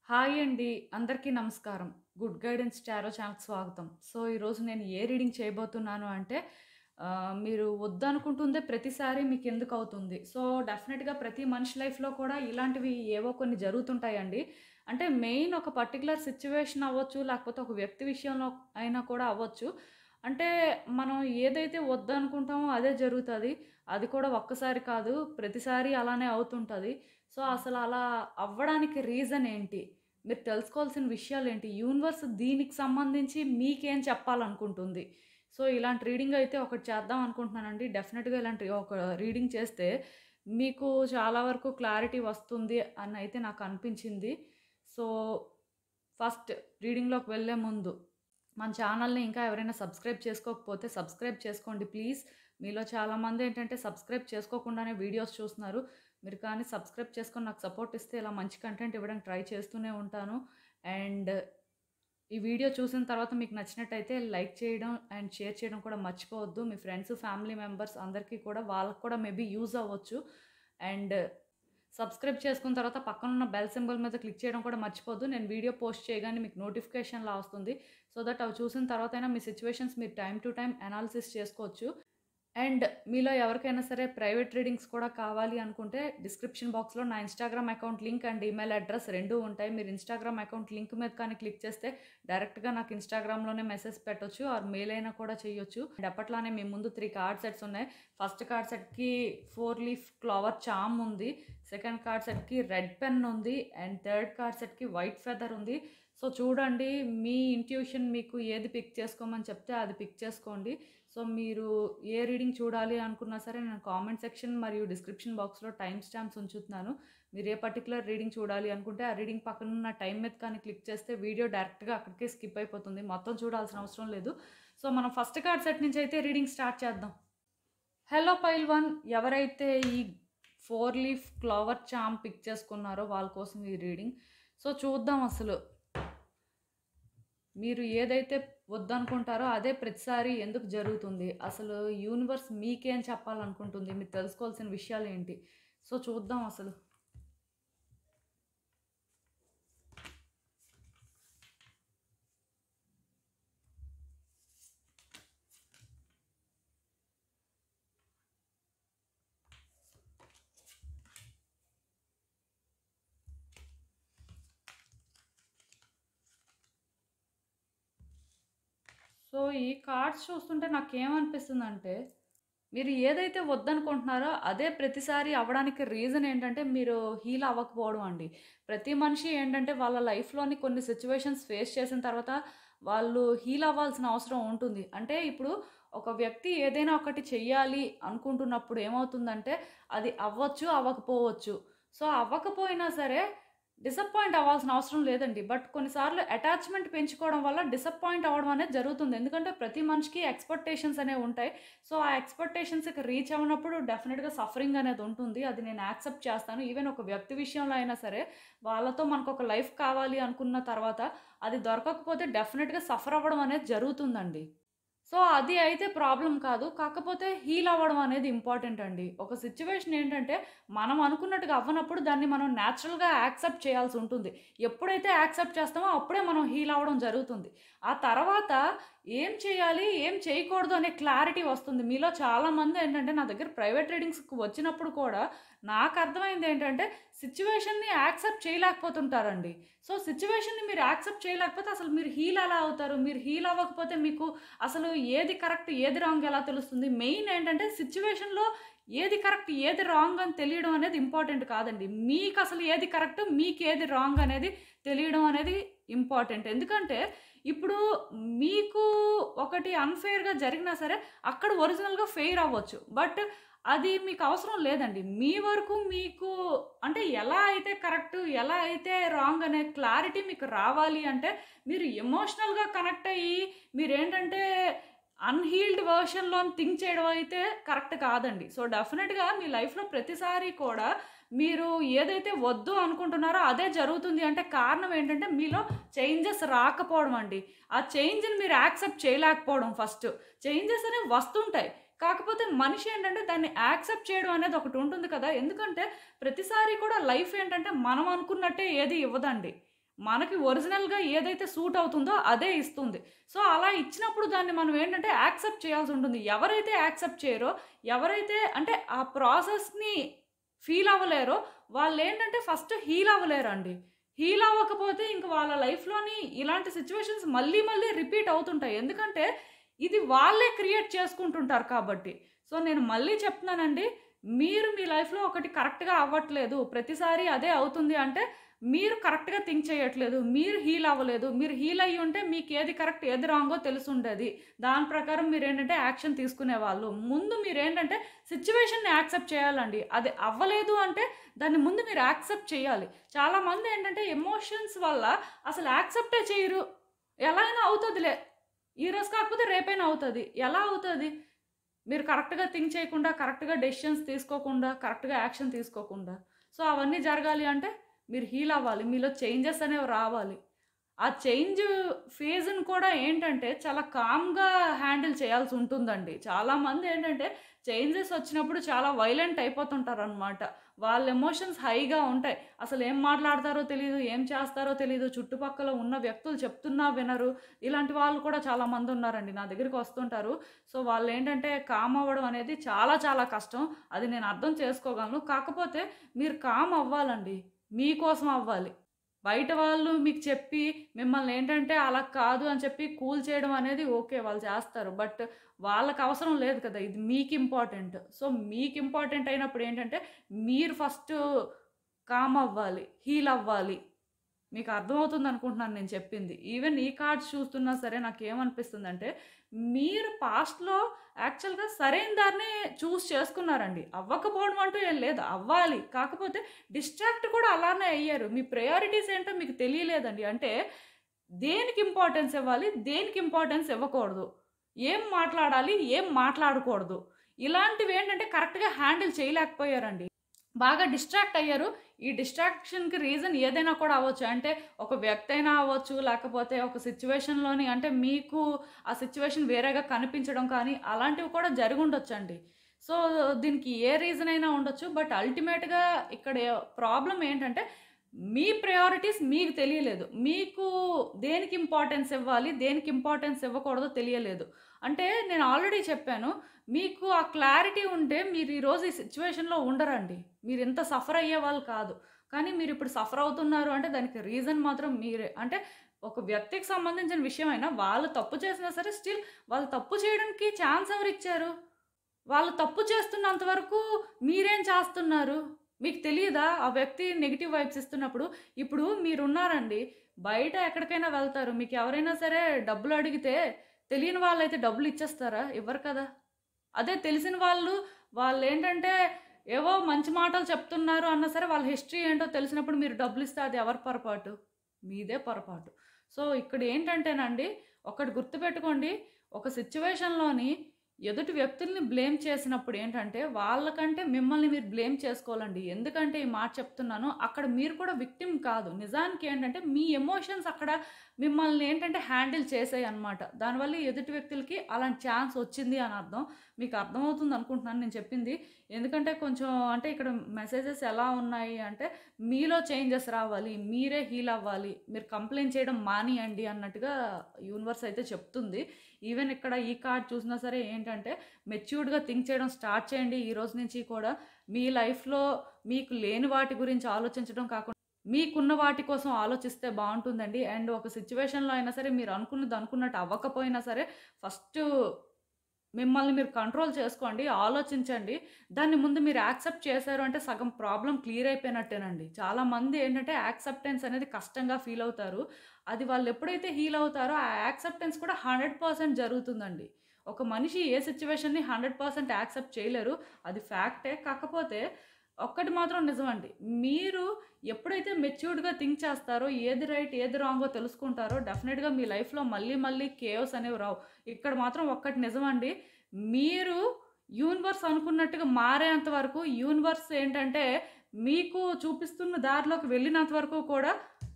Hi అండి. అందరికీ నమస్కారం. గుడ్ గైడెన్స్ టారో ఛానల్‌కి స్వాగతం. సో, ఈరోజు నేను ఏ రీడింగ్ చేయబోతున్నాను అంటే మీరు వద్దనుకుంటుందే ప్రతిసారి మీకెందుకవుతుంది. సో, డెఫినెట్‌గా ప్రతి మనిషి లైఫ్‌లో కూడా ఇలాంటివి ఏవో కొన్ని జరుగుతుంటాయండి. అంటే మెయిన్ ఒక పర్టిక్యులర్ సిట్యుయేషన్ అవ్వచ్చు, లేకపోతే ఒక వ్యక్తి విషయంలో అయినా కూడా అవ్వచ్చు. అంటే మనం ఏదైతే వద్దనుకుంటామో అదే జరుగుతది. అది కూడా ఒక్కసారి కాదు, ప్రతిసారి అలానే అవుతుంటది. సో, అసలు అలా అవ్వడానికి రీజన్ ఏంటి? మీరు తెలుసుకోవాల్సిన విషయాలేంటి? యూనివర్స్ దీనికి సంబంధించి మీకేం చెప్పాలనుకుంటుంది? సో, ఇలాంటి రీడింగ్ అయితే ఒకటి చేద్దాం అనుకుంటున్నానండి. డెఫినిట్‌గా ఇలాంటి ఒక రీడింగ్ చేస్తే మీకు చాలా వరకు క్లారిటీ వస్తుంది అనయితే నాకు అనిపించింది. సో, ఫస్ట్ రీడింగ్‌లోకి వెళ్ళే ముందు మన ఛానల్‌ని ఇంకా ఎవరైనా సబ్స్క్రైబ్ చేసుకోకపోతే సబ్స్క్రైబ్ చేసుకోండి ప్లీజ్. మీలో చాలామంది ఏంటంటే సబ్స్క్రైబ్ చేసుకోకుండానే వీడియోస్ చూస్తున్నారు. మీరు కానీ సబ్స్క్రైబ్ చేసుకొని నాకు సపోర్ట్ ఇస్తే ఇలా మంచి కంటెంట్ ఇవ్వడానికి ట్రై చేస్తూనే ఉంటాను. అండ్ ఈ వీడియో చూసిన తర్వాత మీకు నచ్చినట్టయితే లైక్ చేయడం అండ్ షేర్ చేయడం కూడా మర్చిపోవద్దు. మీ ఫ్రెండ్స్, ఫ్యామిలీ మెంబర్స్ అందరికీ కూడా వాళ్ళకి కూడా మేబీ యూజ్ అవ్వచ్చు. అండ్ సబ్స్క్రైబ్ చేసుకున్న తర్వాత పక్కనున్న బెల్ సింబల్ మీద క్లిక్ చేయడం కూడా మర్చిపోద్దు. నేను వీడియో పోస్ట్ చేయగానే మీకు నోటిఫికేషన్‌లా వస్తుంది. సో దట్ అవి చూసిన తర్వాతైనా మీ సిట్యుయేషన్స్ మీరు టైమ్ టు టైమ్ అనాలిసిస్ చేసుకోవచ్చు. అండ్ మీలో ఎవరికైనా సరే ప్రైవేట్ రీడింగ్స్ కూడా కావాలి అనుకుంటే డిస్క్రిప్షన్ బాక్స్‌లో నా Instagram account link and email address 2 ఉంటాయి. మీరు ఇన్‌స్టాగ్రామ్ అకౌంట్ లింక్ మీద కానీ క్లిక్ చేస్తే డైరెక్ట్‌గా నాకు ఇన్‌స్టాగ్రామ్‌లోనే మెసేజ్ పెట్టొచ్చు ఆర్ మెయిల్ అయినా కూడా చేయొచ్చు. అండ్ అప్పట్లానే మీ ముందు 3 కార్డ్ సెట్స్ ఉన్నాయి. ఫస్ట్ కార్డ్ సెట్‌కి 4 లీఫ్ క్లవర్ చార్మ్ ఉంది. సెకండ్ కార్డ్ సెట్‌కి రెడ్ పెన్ ఉంది. అండ్ థర్డ్ కార్డ్ సెట్‌కి వైట్ ఫెదర్ ఉంది. సో చూడండి, మీ ఇంట్యూషన్ మీకు ఏది పిక్ చేసుకోమని చెప్తే అది పిక్ చేసుకోండి. సో మీరు ఏ రీడింగ్ చూడాలి అనుకున్నా సరే నేను కామెంట్ సెక్షన్ మరియు డిస్క్రిప్షన్ బాక్స్‌లో టైమ్ స్టాంప్స్ ఉంచుతున్నాను. మీరు ఏ పర్టిక్యులర్ రీడింగ్ చూడాలి అనుకుంటే ఆ రీడింగ్ పక్కన ఉన్న టైం మీద కానీ క్లిక్ చేస్తే వీడియో డైరెక్ట్‌గా అక్కడికే స్కిప్ అయిపోతుంది. మొత్తం చూడాల్సిన అవసరం లేదు. సో మనం ఫస్ట్ కార్డ్ సెట్ నుంచి అయితే రీడింగ్ స్టార్ట్ చేద్దాం. హలో పైల్ 1, ఎవరైతే ఈ 4 లీఫ్ ఫ్లవర్ చార్మ్ పిక్ చేసుకున్నారో వాళ్ళ కోసం ఈ రీడింగ్. సో చూద్దాం అసలు మీరు ఏదైతే వద్దనుకుంటారో అదే ప్రతిసారి ఎందుకు జరుగుతుంది? అసలు యూనివర్స్ మీకేం చెప్పాలనుకుంటుంది? మీరు తెలుసుకోవాల్సిన విషయాలు ఏంటి? సో చూద్దాం అసలు. సో ఈ కార్డ్స్ చూస్తుంటే నాకేమనిపిస్తుందంటే మీరు ఏదైతే వద్దనుకుంటున్నారో అదే ప్రతిసారి అవ్వడానికి రీజన్ ఏంటంటే మీరు హీల్ అవ్వకపోవడం అండి. ప్రతి మనిషి ఏంటంటే వాళ్ళ లైఫ్‌లోని కొన్ని సిట్యుయేషన్స్ ఫేస్ చేసిన తర్వాత వాళ్ళు హీల్ అవ్వాల్సిన అవసరం ఉంటుంది. అంటే ఇప్పుడు ఒక వ్యక్తి ఏదైనా ఒకటి చెయ్యాలి అనుకుంటున్నప్పుడు ఏమవుతుందంటే అది అవ్వచ్చు, అవ్వకపోవచ్చు. సో అవ్వకపోయినా సరే డిసప్పాయింట్ అవ్వాల్సిన అవసరం లేదండి. బట్ కొన్నిసార్లు అటాచ్‌మెంట్ పెంచుకోవడం వల్ల డిసప్పాయింట్ అవ్వడం అనేది జరుగుతుంది. ఎందుకంటే ప్రతి మనిషికి ఎక్స్‌పెక్టేషన్స్ అనేవి ఉంటాయి. సో ఆ ఎక్స్‌పెక్టేషన్స్‌కి రీచ్ అవ్వనప్పుడు డెఫినిట్‌గా సఫరింగ్ అనేది ఉంటుంది. అది నేను యాక్సెప్ట్ చేస్తాను. ఈవెన్ ఒక వ్యక్తి విషయంలో అయినా సరే వాళ్ళతో మనకొక లైఫ్ కావాలి అనుకున్న తర్వాత అది దొరకకపోతే డెఫినిట్‌గా సఫర్ అవ్వడం అనేది జరుగుతుందండి. సో అది అయితే ప్రాబ్లమ్ కాదు. కాకపోతే హీల్ అవ్వడం అనేది ఇంపార్టెంట్ అండి. ఒక సిట్యుయేషన్ ఏంటంటే మనం అనుకున్నట్టుగా అవ్వనప్పుడు దాన్ని మనం న్యాచురల్‌గా యాక్సెప్ట్ చేయాల్సి ఉంటుంది. ఎప్పుడైతే యాక్సెప్ట్ చేస్తామో అప్పుడే మనం హీల్ అవ్వడం జరుగుతుంది. ఆ తర్వాత ఏం చేయాలి, ఏం చేయకూడదు అనే క్లారిటీ వస్తుంది. మీలో చాలామంది ఏంటంటే నా దగ్గర ప్రైవేట్ రీడింగ్స్‌కి వచ్చినప్పుడు కూడా నాకు అర్థమైంది ఏంటంటే సిట్యుయేషన్‌ని యాక్సెప్ట్ చేయలేకపోతుంటారండి. సో సిట్యుయేషన్‌ని మీరు యాక్సెప్ట్ చేయలేకపోతే అసలు మీరు హీల్ ఎలా అవుతారు? మీరు హీల్ అవ్వకపోతే మీకు అసలు ఏది కరెక్ట్, ఏది రాంగ్ ఎలా తెలుస్తుంది? మెయిన్ ఏంటంటే సిట్యుయేషన్‌లో ఏది కరెక్ట్, ఏది రాంగ్ అని తెలియడం అనేది ఇంపార్టెంట్ కాదండి. మీకసలు ఏది కరెక్ట్, మీకేది రాంగ్ అనేది తెలియడం అనేది ఇంపార్టెంట్. ఎందుకంటే ఇప్పుడు మీకు ఒకటి అన్‌ఫెయిర్‌గా జరిగినా సరే అక్కడ ఒరిజినల్‌గా ఫెయిర్ అవ్వచ్చు. బట్ అది మీకు అవసరం లేదండి. మీ వరకు మీకు అంటే ఎలా అయితే కరెక్ట్, ఎలా అయితే రాంగ్ అనే క్లారిటీ మీకు రావాలి అంటే మీరు ఎమోషనల్‌గా కనెక్ట్ అయ్యి మీరేంటంటే అన్‌హీల్డ్ వెర్షన్‌లోని థింక్ చేయడం అయితే కరెక్ట్ కాదండి. సో డెఫినిట్‌గా మీ లైఫ్‌లో ప్రతిసారి కూడా మీరు ఏదైతే వద్దు అనుకుంటున్నారో అదే జరుగుతుంది అంటే కారణం ఏంటంటే మీలో చేంజెస్ రాకపోవడం అండి. ఆ చేంజ్‌ని మీరు యాక్సెప్ట్ చేయలేకపోవడం ఫస్ట్. చేంజెస్ అనేవి వస్తుంటాయి. కాకపోతే మనిషి ఏంటంటే దాన్ని యాక్సెప్ట్ చేయడం అనేది ఒకటి ఉంటుంది కదా! ఎందుకంటే ప్రతిసారి కూడా లైఫ్ ఏంటంటే మనం అనుకున్నట్టే ఏది ఇవ్వదండి. మనకి ఒరిజినల్‌గా ఏదైతే సూట్ అవుతుందో అదే ఇస్తుంది. సో, అలా ఇచ్చినప్పుడు దాన్ని మనం ఏంటంటే యాక్సెప్ట్ చేయాల్సి ఉంటుంది. ఎవరైతే యాక్సెప్ట్ చేయరో, ఎవరైతే అంటే ఆ ప్రాసెస్‌ని ఫీల్ అవ్వలేరో వాళ్ళేంటంటే ఫస్ట్ హీల్ అవ్వలేరండి. హీల్ అవ్వకపోతే ఇంక వాళ్ళ లైఫ్‌లోని ఇలాంటి సిట్యుయేషన్స్ మళ్ళీ మళ్ళీ రిపీట్ అవుతుంటాయి. ఎందుకంటే ఇది వాళ్ళే క్రియేట్ చేసుకుంటుంటారు కాబట్టి. సో, నేను మళ్ళీ చెప్తున్నానండి. మీరు మీ లైఫ్‌లో ఒకటి కరెక్ట్‌గా అవ్వట్లేదు. ప్రతిసారి అదే అవుతుంది అంటే మీరు కరెక్ట్‌గా థింక్ చేయట్లేదు. మీరు హీల్ అవ్వలేదు. మీరు హీల్ అయ్యుంటే మీకేది కరెక్ట్, ఏది రాంగో తెలిసుండేది. దాని ప్రకారం మీరేంటంటే యాక్షన్ తీసుకునేవాళ్ళు. ముందు మీరేంటంటే సిట్యుయేషన్‌ని యాక్సెప్ట్ చేయాలండి. అది అవ్వలేదు అంటే దాన్ని ముందు మీరు యాక్సెప్ట్ చేయాలి. చాలామంది ఏంటంటే ఎమోషన్స్ వల్ల అసలు యాక్సెప్టే చేయరు. ఎలా అయినా అవుతదిలే. ఈరోజు కాకపోతే రేపైనా అవుతది. ఎలా అవుతది? మీరు కరెక్ట్‌గా థింక్ చేయకుండా, కరెక్ట్‌గా డెసిషన్స్ తీసుకోకుండా, కరెక్ట్‌గా యాక్షన్ తీసుకోకుండా. సో, అవన్నీ జరగాలి అంటే మీరు హీల్ అవ్వాలి. మీలో చేంజెస్ అనేవి రావాలి. ఆ చేంజ్ ఫేజ్‌ని కూడా ఏంటంటే చాలా కామ్‌గా హ్యాండిల్ చేయాల్సుంటుందండి. చాలామంది ఏంటంటే చేంజెస్ వచ్చినప్పుడు చాలా వైలెంట్ అయిపోతుంటారనమాట. వాళ్ళ ఎమోషన్స్ హైగా ఉంటాయి. అసలేం మాట్లాడతారో తెలీదు, ఏం చేస్తారో తెలీదు, చుట్టుపక్కల ఉన్న వ్యక్తులు చెప్తున్నా వినరు. ఇలాంటి వాళ్ళు కూడా చాలామందున్నారండి. నా దగ్గరికి వస్తుంటారు. సో, వాళ్ళేంటంటే కామ్ అవ్వడం అనేది చాలా చాలా కష్టం. అది నేను అర్థం చేసుకోగలను. కాకపోతే మీరు కామ్ అవ్వాలండి. మీకోసం అవ్వాలి. బయట వాళ్ళు మీకు చెప్పి మిమ్మల్నేంటంటే అలా కాదు అని చెప్పి కూల్ చేయడం అనేది ఓకే. వాళ్ళు చేస్తారు. బట్ వాళ్ళకవసరం లేదు కదా! ఇది మీకు ఇంపార్టెంట్. సో, మీకు ఇంపార్టెంట్ అయినప్పుడు ఏంటంటే మీరు ఫస్టు కామ్ అవ్వాలి. హీల్ అవ్వాలి. మీకు అర్థమవుతుందనుకుంటున్నాను నేను చెప్పింది. ఈవెన్ ఈ కార్డ్స్ చూస్తున్నా సరే నాకేమనిపిస్తుందంటే, మీరు పాస్ట్‌లో యాక్చువల్‌గా సరైన దారినే చేసుకున్నారండి. అవ్వకపోవడం అంటూ ఏం లేదు. అవ్వాలి. కాకపోతే డిస్ట్రాక్ట్ కూడా అలానే అయ్యారు. మీ ప్రయారిటీస్ ఏంటో మీకు తెలియలేదండి. అంటే దేనికి ఇంపార్టెన్స్ ఇవ్వాలి, దేనికి ఇంపార్టెన్స్ ఇవ్వకూడదు. ఏం మాట్లాడాలి, ఏం మాట్లాడకూడదు. ఇలాంటివేంటంటే కరెక్ట్‌గా హ్యాండిల్ చేయలేకపోయారండి. బాగా డిస్ట్రాక్ట్ అయ్యారు. ఈ డిస్ట్రాక్షన్‌కి రీజన్ ఏదైనా కూడా అవ్వచ్చు. అంటే ఒక వ్యక్తి అయినా అవ్వచ్చు, లేకపోతే ఒక సిట్యుయేషన్‌లోని అంటే మీకు ఆ సిట్యుయేషన్ వేరేగా కనిపించడం కానీ, అలాంటివి కూడా జరిగుండొచ్చండి. సో, దీనికి ఏ రీజన్ అయినా ఉండొచ్చు. బట్ అల్టిమేట్‌గా ఇక్కడ ప్రాబ్లమ్ ఏంటంటే, మీ ప్రయారిటీస్ మీకు తెలియలేదు. మీకు దేనికి ఇంపార్టెన్స్ ఇవ్వాలి, దేనికి ఇంపార్టెన్స్ ఇవ్వకూడదో తెలియలేదు. అంటే నేను ఆల్రెడీ చెప్పాను. మీకు ఆ క్లారిటీ ఉంటే మీరు ఈరోజు ఈ సిట్యుయేషన్‌లో ఉండరండి. మీరింత సఫర్ అయ్యేవాళ్ళు కాదు. కానీ మీరిప్పుడు సఫర్ అవుతున్నారు అంటే దానికి రీజన్ మాత్రం మీరే. అంటే ఒక వ్యక్తికి సంబంధించిన విషయమైనా వాళ్ళు తప్పు చేసినా సరే స్టిల్ వాళ్ళు తప్పు చేయడానికి ఛాన్స్ ఎవరిచ్చారు? వాళ్ళు తప్పు చేస్తున్నంత వరకు మీరేం చేస్తున్నారు? మీకు తెలీదా? ఆ వ్యక్తి నెగెటివ్ వైబ్స్ ఇస్తున్నప్పుడు. ఇప్పుడు మీరున్నారండి. బయట ఎక్కడికైనా వెళ్తారు. మీకెవరైనా సరే డబ్బులు అడిగితే తెలియని వాళ్ళైతే డబ్బులు ఇచ్చేస్తారా? ఇవ్వరు కదా! అదే తెలిసిన వాళ్ళు, వాళ్ళేంటంటే ఏవో మంచి మాటలు చెప్తున్నారు అన్నా సరే వాళ్ళ హిస్టరీ ఏంటో తెలిసినప్పుడు మీరు డబ్బులిస్తే అది ఎవరి పొరపాటు? మీదే పొరపాటు. సో, ఇక్కడ ఏంటంటేనండి ఒకటి గుర్తుపెట్టుకోండి. ఒక సిట్యుయేషన్‌లోని ఎదుటి వ్యక్తుల్ని బ్లేమ్ చేసినప్పుడు ఏంటంటే, వాళ్ళకంటే మిమ్మల్ని మీరు బ్లేమ్ చేసుకోవాలండి. ఎందుకంటే ఈ మాట చెప్తున్నాను. అక్కడ మీరు కూడా విక్టిమ్ కాదు. నిజానికి ఏంటంటే, మీ ఎమోషన్స్ అక్కడ మిమ్మల్ని ఏంటంటే హ్యాండిల్ చేసాయన్నమాట. దానివల్ల ఎదుటి వ్యక్తులకి అలాంటి ఛాన్స్ వచ్చింది అని అర్థం. మీకు అర్థమవుతుంది అనుకుంటున్నాను నేను చెప్పింది. ఎందుకంటే కొంచెం అంటే ఇక్కడ మెసేజెస్ ఎలా ఉన్నాయి అంటే, మీలో చేంజెస్ రావాలి. మీరే హీల్ అవ్వాలి. మీరు కంప్లెయింట్ చేయడం మానేయండి అన్నట్టుగా యూనివర్స్ అయితే చెప్తుంది. ఈవెన్ ఇక్కడ ఈ కార్డ్ చూసినా సరే ఏంటంటే మెచ్యూర్డ్‌గా థింక్ చేయడం స్టార్ట్ చేయండి ఈ రోజు నుంచి కూడా. మీ లైఫ్‌లో మీకు లేని వాటి గురించి ఆలోచించడం కాకుండా మీకున్న వాటి కోసం ఆలోచిస్తే బావుంటుందండి. అండ్ ఒక సిట్యుయేషన్‌లో అయినా సరే మీరు అనుకున్నది అనుకున్నట్టు అవ్వకపోయినా సరే ఫస్టు మిమ్మల్ని మీరు కంట్రోల్ చేసుకోండి. ఆలోచించండి. దాన్ని ముందు మీరు యాక్సెప్ట్ చేశారు అంటే సగం ప్రాబ్లమ్ క్లియర్ అయిపోయినట్టేనండి. చాలామంది ఏంటంటే యాక్సెప్టెన్స్ అనేది కష్టంగా ఫీల్ అవుతారు. అది వాళ్ళు ఎప్పుడైతే హీల్ అవుతారో ఆ యాక్సెప్టెన్స్ కూడా 100% జరుగుతుందండి. ఒక మనిషి ఏ సిట్యుయేషన్‌ని 100% యాక్సెప్ట్ చేయలేరు. అది ఫ్యాక్టే. కాకపోతే ఒక్కటి మాత్రం నిజమండి. మీరు ఎప్పుడైతే మెచ్యూర్డ్‌గా థింక్ చేస్తారో ఏది రైట్, ఏది రాంగో తెలుసుకుంటారో డెఫినిట్‌గా మీ లైఫ్‌లో మళ్ళీ మళ్ళీ కేయోస్ అనేవి రావు. ఇక్కడ మాత్రం ఒక్కటి నిజమండి. మీరు యూనివర్స్ అనుకున్నట్టుగా మారేంత వరకు యూనివర్స్ ఏంటంటే మీకు చూపిస్తున్న దారిలోకి వెళ్ళినంత వరకు కూడా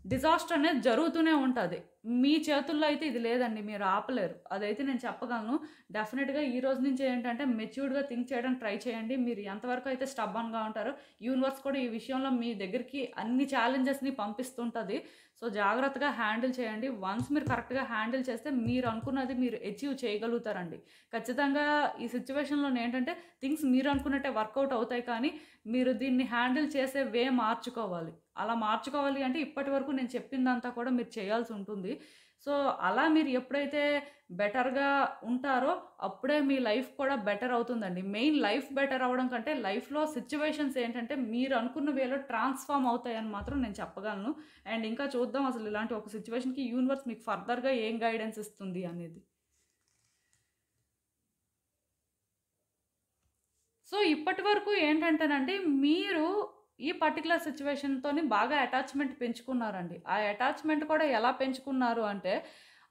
డిజాస్టర్ అనేది జరుగుతూనే ఉంటది. మీ చేతుల్లో అయితే ఇది లేదండి. మీరు ఆపలేరు. అదైతే నేను చెప్పగలను. డెఫినిట్‌గా ఈ రోజు నుంచి ఏంటంటే మెచ్యూర్డ్‌గా థింక్ చేయడానికి ట్రై చేయండి. మీరు ఎంతవరకు అయితే స్టబ్బర్న్‌గా ఉంటారో యూనివర్స్ కూడా ఈ విషయంలో మీ దగ్గరికి అన్ని ఛాలెంజెస్‌ని పంపిస్తుంటది. సో జాగ్రత్తగా హ్యాండిల్ చేయండి. వన్స్ మీరు కరెక్ట్‌గా హ్యాండిల్ చేస్తే మీరు అనుకున్నది మీరు అచీవ్ చేయగలుగుతారండి. ఖచ్చితంగా ఈ సిట్యుయేషన్‌లో ఏంటంటే థింగ్స్ మీరు అనుకున్నట్టే వర్కౌట్ అవుతాయి, కానీ మీరు దీన్ని హ్యాండిల్ చేసే వే మార్చుకోవాలి. అలా మార్చుకోవాలి అంటే ఇప్పటివరకు నేను చెప్పిందంతా కూడా మీరు చేయాల్సి ఉంటుంది. సో అలా మీరు ఎప్పుడైతే బెటర్‌గా ఉంటారో అప్పుడే మీ లైఫ్ కూడా బెటర్ అవుతుందండి. మెయిన్ లైఫ్ బెటర్ అవ్వడం కంటే లైఫ్‌లో సిట్యుయేషన్స్ ఏంటంటే మీరు అనుకున్న వేలో ట్రాన్స్‌ఫార్మ్ అవుతాయని మాత్రం నేను చెప్పగలను. అండ్ ఇంకా చూద్దాం అసలు ఇలాంటి ఒక సిట్యుయేషన్‌కి యూనివర్స్ మీకు ఫర్దర్‌గా ఏం గైడెన్స్ ఇస్తుంది అనేది. సో ఇప్పటివరకు ఏంటంటేనండి, మీరు ఈ పర్టిక్యులర్ సిట్యుయేషన్‌తోని బాగా అటాచ్‌మెంట్ పెంచుకున్నారండి. ఆ అటాచ్‌మెంట్ కూడా ఎలా పెంచుకున్నారు అంటే,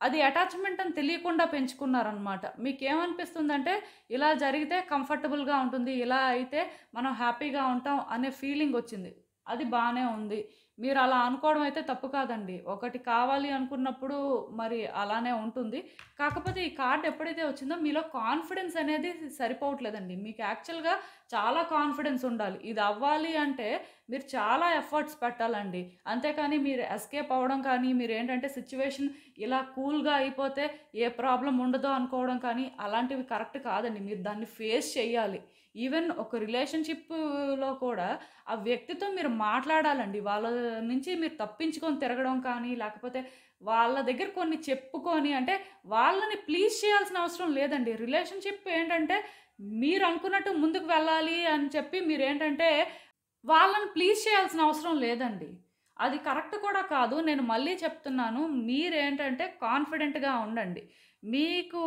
అది అటాచ్‌మెంట్ అని తెలియకుండా పెంచుకున్నారనమాట. మీకేమనిపిస్తుందంటే, ఇలా జరిగితే కంఫర్టబుల్‌గా ఉంటుంది, ఇలా అయితే మనం హ్యాపీగా ఉంటాం అనే ఫీలింగొచ్చింది. అది బానే ఉంది. మీరలా అనుకోవడం అయితే తప్పు కాదండి. ఒకటి కావాలి అనుకున్నప్పుడు మరి అలానే ఉంటుంది. కాకపోతే ఈ కార్డ్ ఎప్పుడైతే వచ్చిందో మీలో కాన్ఫిడెన్స్ అనేది సరిపోవట్లేదండి. మీకు యాక్చువల్‌గా చాలా కాన్ఫిడెన్స్ ఉండాలి. ఇది అవ్వాలి అంటే మీరు చాలా ఎఫర్ట్స్ పెట్టాలండి. అంతేకాని మీరు ఎస్కేప్ అవ్వడం కానీ, మీరేంటంటే సిట్యుయేషన్ ఇలా కూల్‌గా అయిపోతే ఏ ప్రాబ్లమ్ ఉండదో అనుకోవడం కానీ అలాంటివి కరెక్ట్ కాదండి. మీరు దాన్ని ఫేస్ చేయాలి. ఈవెన్ ఒక రిలేషన్‌షిప్‌లో కూడా ఆ వ్యక్తితో మీరు మాట్లాడాలండి. వాళ్ళ నుంచి మీరు తప్పించుకొని తిరగడం కానీ, లేకపోతే వాళ్ళ దగ్గర కొన్ని చెప్పుకొని, అంటే వాళ్ళని ప్లీజ్ చేయాల్సిన అవసరం లేదండి. రిలేషన్‌షిప్ ఏంటంటే మీరు అనుకున్నట్టు ముందుకు వెళ్ళాలి అని చెప్పి మీరేంటంటే వాళ్ళని ప్లీజ్ చేయాల్సిన అవసరం లేదండి. అది కరెక్ట్ కూడా కాదు. నేను మళ్ళీ చెప్తున్నాను. మీరేంటంటే కాన్ఫిడెంట్‌గా ఉండండి. మీకు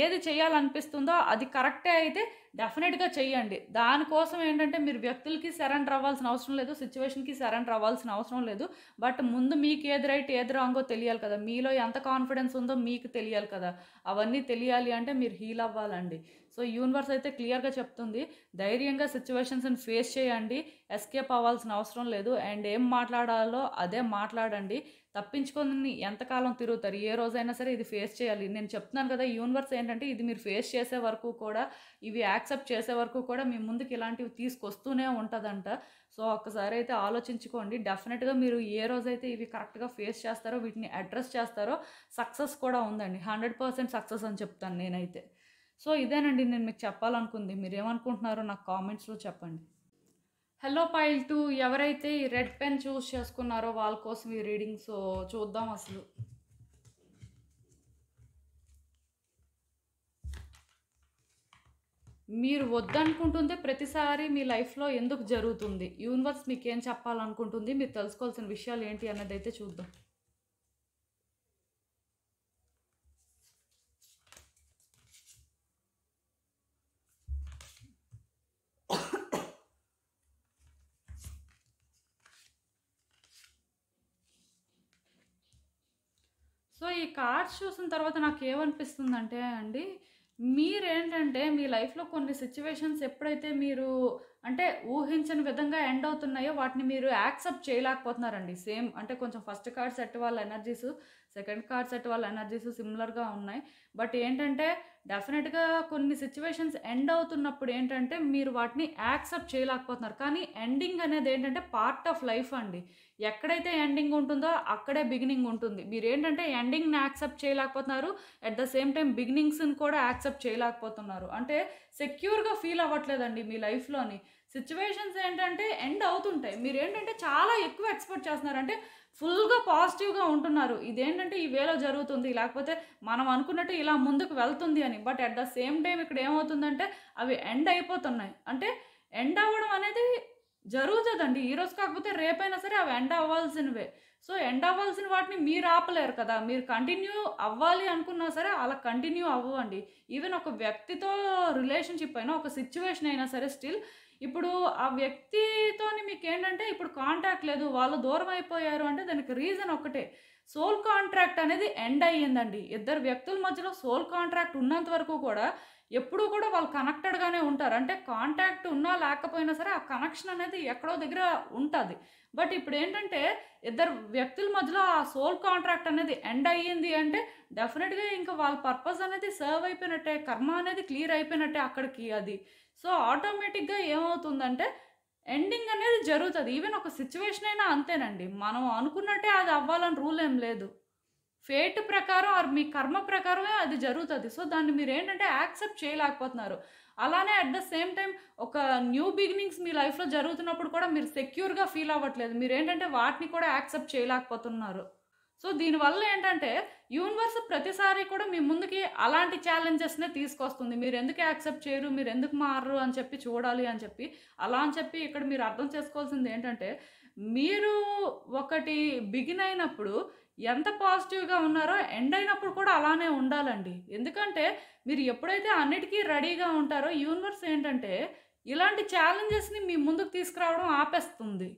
ఏది చేయాలనిపిస్తుందో అది కరెక్టే అయితే డెఫినిట్‌గా చెయ్యండి. దానికోసం ఏంటంటే మీరు వ్యక్తులకి సరెండర్ అవ్వాల్సిన అవసరం లేదు. సిట్యుయేషన్‌కి సరెండర్ అవ్వాల్సిన అవసరం లేదు. బట్ ముందు మీకు ఏది రైట్, ఏది రాంగో తెలియాలి కదా! మీలో ఎంత కాన్ఫిడెన్స్ ఉందో మీకు తెలియాలి కదా! అవన్నీ తెలియాలి అంటే మీరు హీల్ అవ్వాలండి. సో, యూనివర్స్ అయితే క్లియర్‌గా చెప్తుంది. ధైర్యంగా సిట్యుయేషన్స్‌ని ఫేస్ చేయండి. ఎస్కేప్ అవ్వాల్సిన అవసరం లేదు. అండ్ ఏం మాట్లాడాలో అదే మాట్లాడండి. తప్పించుకొని ఎంతకాలం తిరుగుతారు? ఏ రోజైనా సరే ఇది ఫేస్ చేయాలి. నేను చెప్తున్నాను కదా! యూనివర్స్ ఏంటంటే ఇది మీరు ఫేస్ చేసే వరకు కూడా, ఇవి యాక్సెప్ట్ చేసే వరకు కూడా మీ ముందుకి ఇలాంటివి తీసుకొస్తూనే ఉంటదంట. సో, ఒక్కసారి అయితే ఆలోచించుకోండి. డెఫినిట్‌గా మీరు ఏ రోజైతే ఇవి కరెక్ట్‌గా ఫేస్ చేస్తారో, వీటిని అడ్రెస్ చేస్తారో సక్సెస్ కూడా ఉందండి. 100% సక్సెస్ అని చెప్తాను నేనైతే. సో, ఇదేనండి నేను మీకు చెప్పాలనుకుంది. మీరేమనుకుంటున్నారో నాకు కామెంట్స్‌లో చెప్పండి. హలో పైల్ 2 ఎవరైతే ఈ రెడ్ పెన్ చూస్ చేసుకున్నారో వాళ్ళ కోసం ఈ రీడింగ్. సో, చూద్దాం అసలు. మీరు వద్దనుకుంటుందే ప్రతిసారి మీ లైఫ్‌లో ఎందుకు జరుగుతుంది? యూనివర్స్ మీకేం చెప్పాలనుకుంటుంది? మీరు తెలుసుకోవాల్సిన విషయాలు ఏంటి అన్నదైతే చూద్దాం. సో, ఈ కార్డ్స్ చూసిన తర్వాత నాకేమనిపిస్తుందంటే అండి, మీరేంటంటే మీ లైఫ్‌లో కొన్ని సిట్యుయేషన్స్ ఎప్పుడైతే మీరు అంటే ఊహించని విధంగా ఎండ్ అవుతున్నాయో వాటిని మీరు యాక్సెప్ట్ చేయలేకపోతున్నారండి. సేమ్ అంటే కొంచెం ఫస్ట్ కార్డ్ సెట్ వాళ్ళ ఎనర్జీసు, సెకండ్ కార్డ్ సెట్ వాళ్ళ ఎనర్జీసు సిమిలర్‌గా ఉన్నాయి. బట్ ఏంటంటే డెఫినిట్‌గా కొన్ని సిట్యుయేషన్స్ ఎండ్ అవుతున్నప్పుడు ఏంటంటే మీరు వాటిని యాక్సెప్ట్ చేయలేకపోతున్నారు. కానీ ఎండింగ్ అనేది ఏంటంటే పార్ట్ ఆఫ్ లైఫ్ అండి. ఎక్కడైతే ఎండింగ్ ఉంటుందో అక్కడే బిగినింగ్ ఉంటుంది. మీరేంటంటే ఎండింగ్‌ని యాక్సెప్ట్ చేయలేకపోతున్నారు. అట్ ద సేమ్ టైమ్ బిగినింగ్స్‌ని కూడా యాక్సెప్ట్ చేయలేకపోతున్నారు. అంటే సెక్యూర్‌గా ఫీల్ అవ్వట్లేదండి మీ లైఫ్‌లోని. సిట్యుయేషన్స్ ఏంటంటే ఎండ్ అవుతుంటాయి. మీరేంటంటే చాలా ఎక్కువ ఎక్స్‌పెక్ట్ చేస్తున్నారు. అంటే ఫుల్‌గా పాజిటివ్‌గా ఉంటున్నారు. ఇదేంటంటే ఈ వేలో జరుగుతుంది. లేకపోతే మనం అనుకున్నట్టు ఇలా ముందుకు వెళ్తుంది అని. But at the same time ఇక్కడ ఏమవుతుందంటే అవి ఎండ్ అయిపోతున్నాయి. అంటే ఎండ్ అవ్వడం అనేది జరుగుతదండి. ఈరోజు కాకపోతే రేపైనా సరే అవి ఎండ్ అవ్వాల్సినవే. సో, ఎండ్ అవ్వాల్సిన వాటిని మీరు ఆపలేరు కదా! మీరు కంటిన్యూ అవ్వాలి అనుకున్నా సరే అలా కంటిన్యూ అవ్వవండి. ఈవెన్ ఒక వ్యక్తితో రిలేషన్‌షిప్ అయినా, ఒక సిట్యుయేషన్ అయినా సరే స్టిల్ ఇప్పుడు ఆ వ్యక్తితోని మీకేంటంటే ఇప్పుడు కాంటాక్ట్ లేదు. వాళ్ళు దూరం అయిపోయారు అంటే దానికి రీజన్ ఒక్కటే. సోల్ కాంట్రాక్ట్ అనేది ఎండ్ అయ్యిందండి. ఇద్దరు వ్యక్తుల మధ్యలో సోల్ కాంట్రాక్ట్ ఉన్నంత వరకు కూడా ఎప్పుడూ కూడా వాళ్ళు కనెక్టెడ్‌గానే ఉంటారు. అంటే కాంటాక్ట్ ఉన్నా లేకపోయినా సరే ఆ కనెక్షన్ అనేది ఎక్కడో దగ్గర ఉంటది. బట్ ఇప్పుడేంటంటే ఇద్దరు వ్యక్తుల మధ్యలో ఆ సోల్ కాంట్రాక్ట్ అనేది ఎండ్ అయ్యింది అంటే డెఫినిట్‌గా ఇంకా వాళ్ళ పర్పస్ అనేది సర్వ్ అయిపోయినట్టే. కర్మ అనేది క్లియర్ అయిపోయినట్టే అక్కడికి అది. సో, ఆటోమేటిక్‌గా ఏమవుతుందంటే ఎండింగ్ అనేది జరుగుతది. ఈవెన్ ఒక సిట్యుయేషన్ అయినా అంతేనండి. మనం అనుకున్నట్టే అది అవ్వాలని రూల్ ఏం లేదు. ఫేట్ ప్రకారం ఆర్ మీ కర్మ ప్రకారమే అది జరుగుతది. సో, దాన్ని మీరేంటంటే యాక్సెప్ట్ చేయలేకపోతున్నారు. అలానే అట్ ద సేమ్ టైమ్ ఒక న్యూ బిగినింగ్స్ మీ లైఫ్‌లో జరుగుతున్నప్పుడు కూడా మీరు సెక్యూర్‌గా ఫీల్ అవ్వట్లేదు. మీరేంటంటే వాటిని కూడా యాక్సెప్ట్ చేయలేకపోతున్నారు. సో, దీనివల్ల ఏంటంటే యూనివర్స్ ప్రతిసారి కూడా మీ ముందుకి అలాంటి ఛాలెంజెస్‌నే తీసుకొస్తుంది. మీరెందుకు యాక్సెప్ట్ చేయరు? మీరెందుకు మారరు? అని చెప్పి చూడాలి అని చెప్పి. అలా అని చెప్పి ఇక్కడ మీరు అర్థం చేసుకోవాల్సింది ఏంటంటే, మీరు ఒకటి బిగిన్ అయినప్పుడు ఎంత పాజిటివ్‌గా ఉన్నారో ఎండ్ అయినప్పుడు కూడా అలానే ఉండాలండి. ఎందుకంటే మీరు ఎప్పుడైతే అన్నిటికి రెడీగా ఉంటారో యూనివర్స్ ఏంటంటే ఇలాంటి ఛాలెంజెస్‌ని మీ ముందుకు తీసుకురావడం ఆపేస్తుంది.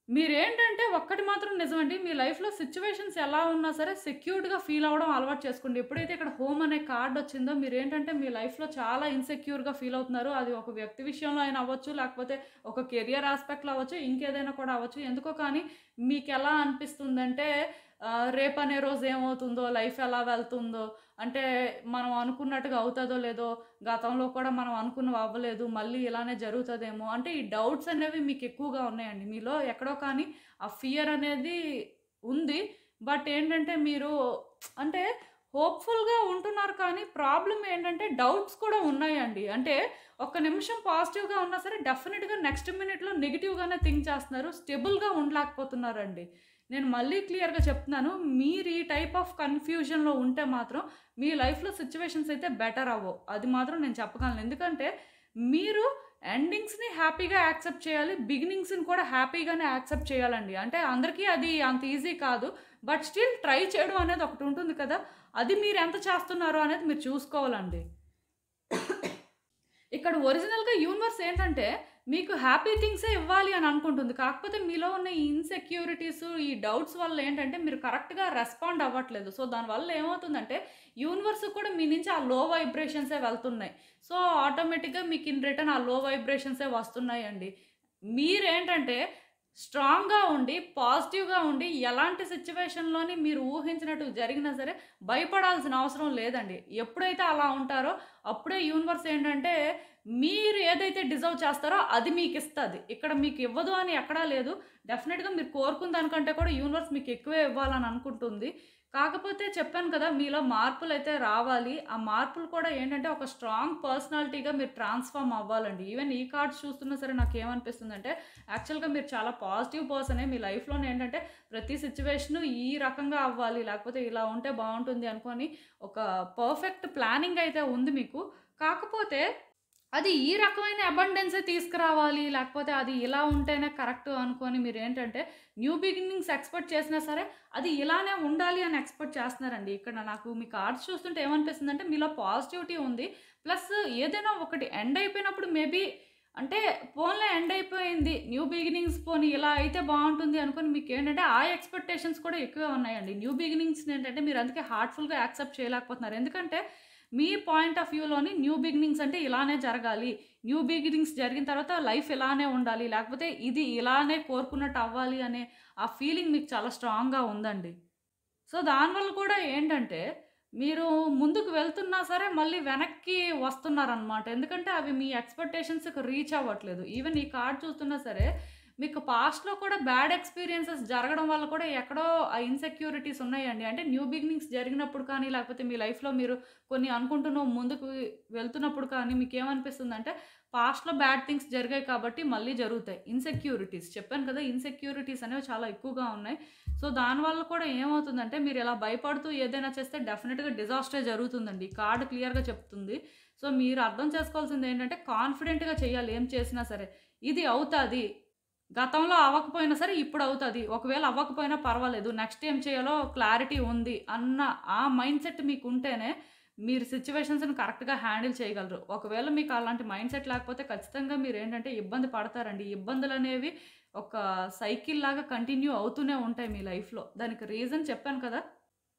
మీరేంటంటే ఒక్కటి మాత్రం నిజమండి. మీ లైఫ్‌లో సిట్యుయేషన్స్ ఎలా ఉన్నా సరే సెక్యూర్డ్‌గా ఫీల్ అవ్వడం అలవాటు చేసుకోండి. ఎప్పుడైతే ఇక్కడ హోమ్ అనే కార్డ్ వచ్చిందో మీరేంటంటే మీ లైఫ్‌లో చాలా ఇన్‌సెక్యూర్‌గా ఫీల్ అవుతున్నారు. అది ఒక వ్యక్తి విషయంలో అయినా అవ్వచ్చు, లేకపోతే ఒక కెరియర్ ఆస్పెక్ట్‌లో అవ్వచ్చు, ఇంకేదైనా కూడా అవ్వచ్చు. ఎందుకో కానీ మీకెలా అనిపిస్తుందంటే రేపనే రోజు ఏమవుతుందో, లైఫ్ ఎలా వెళ్తుందో, అంటే మనం అనుకున్నట్టుగా అవుతదో లేదో, గతంలో కూడా మనం అనుకున్నవి అవ్వలేదు, మళ్ళీ ఇలానే జరుగుతదేమో, అంటే ఈ డౌట్స్ అనేవి మీకు ఎక్కువగా ఉన్నాయండి. మీలో ఎక్కడో కానీ ఆ ఫియర్ అనేది ఉంది. బట్ ఏంటంటే మీరు అంటే హోప్‌ఫుల్‌గా ఉంటున్నారు కానీ ప్రాబ్లమ్ ఏంటంటే డౌట్స్ కూడా ఉన్నాయండి. అంటే ఒక్క నిమిషం పాజిటివ్‌గా ఉన్నా సరే డెఫినిట్‌గా నెక్స్ట్ మినిట్‌లో నెగెటివ్‌గానే థింక్ చేస్తున్నారు. స్టేబుల్‌గా ఉండలేకపోతున్నారండి. నేను మళ్ళీ క్లియర్‌గా చెప్తున్నాను. మీరు ఈ టైప్ ఆఫ్ కన్‌ఫ్యూజన్‌లో ఉంటే మాత్రం మీ లైఫ్‌లో సిట్యుయేషన్స్ అయితే బెటర్ అవ్వవు. అది మాత్రం నేను చెప్పగలను. ఎందుకంటే మీరు ఎండింగ్స్‌ని హ్యాపీగా యాక్సెప్ట్ చేయాలి. బిగినింగ్స్‌ని కూడా హ్యాపీగానే యాక్సెప్ట్ చేయాలండి. అంటే అందరికీ అది అంత ఈజీ కాదు. బట్ స్టిల్ ట్రై చేయడం అనేది ఒకటి ఉంటుంది కదా! అది మీరు ఎంత చేస్తున్నారో అనేది మీరు చూసుకోవాలండి. ఇక్కడ ఒరిజినల్‌గా యూనివర్స్ ఏంటంటే, మీకు హ్యాపీ థింగ్సే ఇవ్వాలి అని అనుకుంటుంది. కాకపోతే మీలో ఉన్న ఈ ఇన్‌సెక్యూరిటీస్, ఈ డౌట్స్ వల్ల ఏంటంటే, మీరు కరెక్ట్‌గా రెస్పాండ్ అవ్వట్లేదు. సో, దానివల్ల ఏమవుతుందంటే, యూనివర్స్‌కి కూడా మీ నుంచి ఆ లో వైబ్రేషన్సే వెళ్తున్నాయి. సో, ఆటోమేటిక్‌గా మీకు ఇన్ రిటర్న్ ఆ లో వైబ్రేషన్సే వస్తున్నాయండి. మీరేంటంటే, స్ట్రాంగ్‌గా ఉండి, పాజిటివ్‌గా ఉండి, ఎలాంటి సిట్యుయేషన్‌లోని మీరు ఊహించినట్టు జరిగినా సరే, భయపడాల్సిన అవసరం లేదండి. ఎప్పుడైతే అలా ఉంటారో, అప్పుడే యూనివర్స్ ఏంటంటే, మీరు ఏదైతే డిజర్వ్ చేస్తారో అది మీకిస్తది. ఇక్కడ మీకు ఇవ్వదు అని ఎక్కడా లేదు. డెఫినిట్‌గా మీరు కోరుకున్న దానికంటే కూడా యూనివర్స్ మీకు ఎక్కువే ఇవ్వాలని అనుకుంటుంది. కాకపోతే చెప్పాను కదా! మీలో మార్పులైతే రావాలి. ఆ మార్పులు కూడా ఏంటంటే, ఒక స్ట్రాంగ్ పర్సనాలిటీగా మీరు ట్రాన్స్‌ఫార్మ్ అవ్వాలండి. ఈవెన్ ఈ కార్డ్స్ చూస్తున్నా సరే నాకేమనిపిస్తుందంటే, యాక్చువల్‌గా మీరు చాలా పాజిటివ్ పర్సనే. మీ లైఫ్‌లోనే ఏంటంటే, ప్రతి సిట్యుయేషను ఈ రకంగా అవ్వాలి, లేకపోతే ఇలా ఉంటే బావుంటుంది అనుకోని ఒక పర్ఫెక్ట్ ప్లానింగ్ అయితే ఉంది మీకు. కాకపోతే అది ఈ రకమైన అబండెన్సే తీసుకురావాలి. లేకపోతే అది ఇలా ఉంటేనే కరెక్ట్ అనుకోని మీరేంటంటే, న్యూ బిగినింగ్స్ ఎక్స్‌పెక్ట్ చేసినా సరే, అది ఇలానే ఉండాలి అని ఎక్స్‌పెక్ట్ చేస్తున్నారండి. ఇక్కడ నాకు మీ కార్డ్స్ చూస్తుంటే ఏమనిపిస్తుందంటే, మీలో పాజిటివిటీ ఉంది. ప్లస్ ఏదైనా ఒకటి ఎండ్ అయిపోయినప్పుడు మేబీ అంటే పోన్లే ఎండ్ అయిపోయింది. న్యూ బిగినింగ్స్ పోనీ ఇలా అయితే బావుంటుంది అనుకోని మీకేంటంటే, ఆ ఎక్స్‌పెక్టేషన్స్ కూడా ఎక్కువే ఉన్నాయండి. న్యూ బిగినింగ్స్‌ని ఏంటంటే, మీరు అందుకే హార్ట్‌ఫుల్‌గా యాక్సెప్ట్ చేయలేకపోతున్నారు. ఎందుకంటే మీ పాయింట్ ఆఫ్ వ్యూలోని న్యూ బిగినింగ్స్ అంటే ఇలానే జరగాలి. న్యూ బిగినింగ్స్ జరిగిన తర్వాత లైఫ్ ఇలానే ఉండాలి. లేకపోతే ఇది ఇలానే కోరుకున్నట్టు అవ్వాలి అనే ఆ ఫీలింగ్ మీకు చాలా స్ట్రాంగ్‌గా ఉందండి. సో, దానివల్ల కూడా ఏంటంటే, మీరు ముందుకు వెళ్తున్నా సరే మళ్ళీ వెనక్కి వస్తున్నారనమాట. ఎందుకంటే అవి మీ ఎక్స్‌పెక్టేషన్స్‌కి రీచ్ అవ్వట్లేదు. ఈవెన్ ఈ కార్డ్ చూస్తున్నా సరే, మీకు పాస్ట్‌లో కూడా బ్యాడ్ ఎక్స్‌పీరియన్సెస్ జరగడం వల్ల కూడా ఎక్కడో ఆ ఇన్‌సెక్యూరిటీస్ ఉన్నాయండి. అంటే న్యూ బిగినింగ్స్ జరిగినప్పుడు కానీ, లేకపోతే మీ లైఫ్‌లో మీరు కొన్ని అనుకుంటున్న ముందుకు వెళ్తున్నప్పుడు కానీ మీకేమనిపిస్తుందంటే, పాస్ట్‌లో బ్యాడ్ థింగ్స్ జరిగాయి కాబట్టి మళ్ళీ జరుగుతాయి. ఇన్‌సెక్యూరిటీస్ చెప్పాను కదా! ఇన్‌సెక్యూరిటీస్ అనేవి చాలా ఎక్కువగా ఉన్నాయి. సో, దానివల్ల కూడా ఏమవుతుందంటే, మీరిలా భయపడుతూ ఏదైనా చేస్తే డెఫినిట్‌గా డిజాస్టరే జరుగుతుందండి. ఈ కార్డ్ క్లియర్‌గా చెప్తుంది. సో, మీరు అర్థం చేసుకోవాల్సిందేంటంటే, కాన్ఫిడెంట్‌గా చేయాలి ఏం చేసినా సరే. ఇది అవుతాది. గతంలో అవ్వకపోయినా సరే ఇప్పుడవుతది. ఒకవేళ అవ్వకపోయినా పర్వాలేదు. నెక్స్ట్ ఏం చేయాలో క్లారిటీ ఉంది అన్న ఆ మైండ్‌సెట్ మీకుంటేనే మీరు సిట్యుయేషన్స్‌ని కరెక్ట్‌గా హ్యాండిల్ చేయగలరు. ఒకవేళ మీకు అలాంటి మైండ్‌సెట్ లేకపోతే ఖచ్చితంగా మీరేంటంటే ఇబ్బంది పడతారండి. ఇబ్బందులనేవి ఒక సైకిల్‌లాగా కంటిన్యూ అవుతూనే ఉంటాయి మీ లైఫ్‌లో. దానికి రీజన్ చెప్పాను కదా!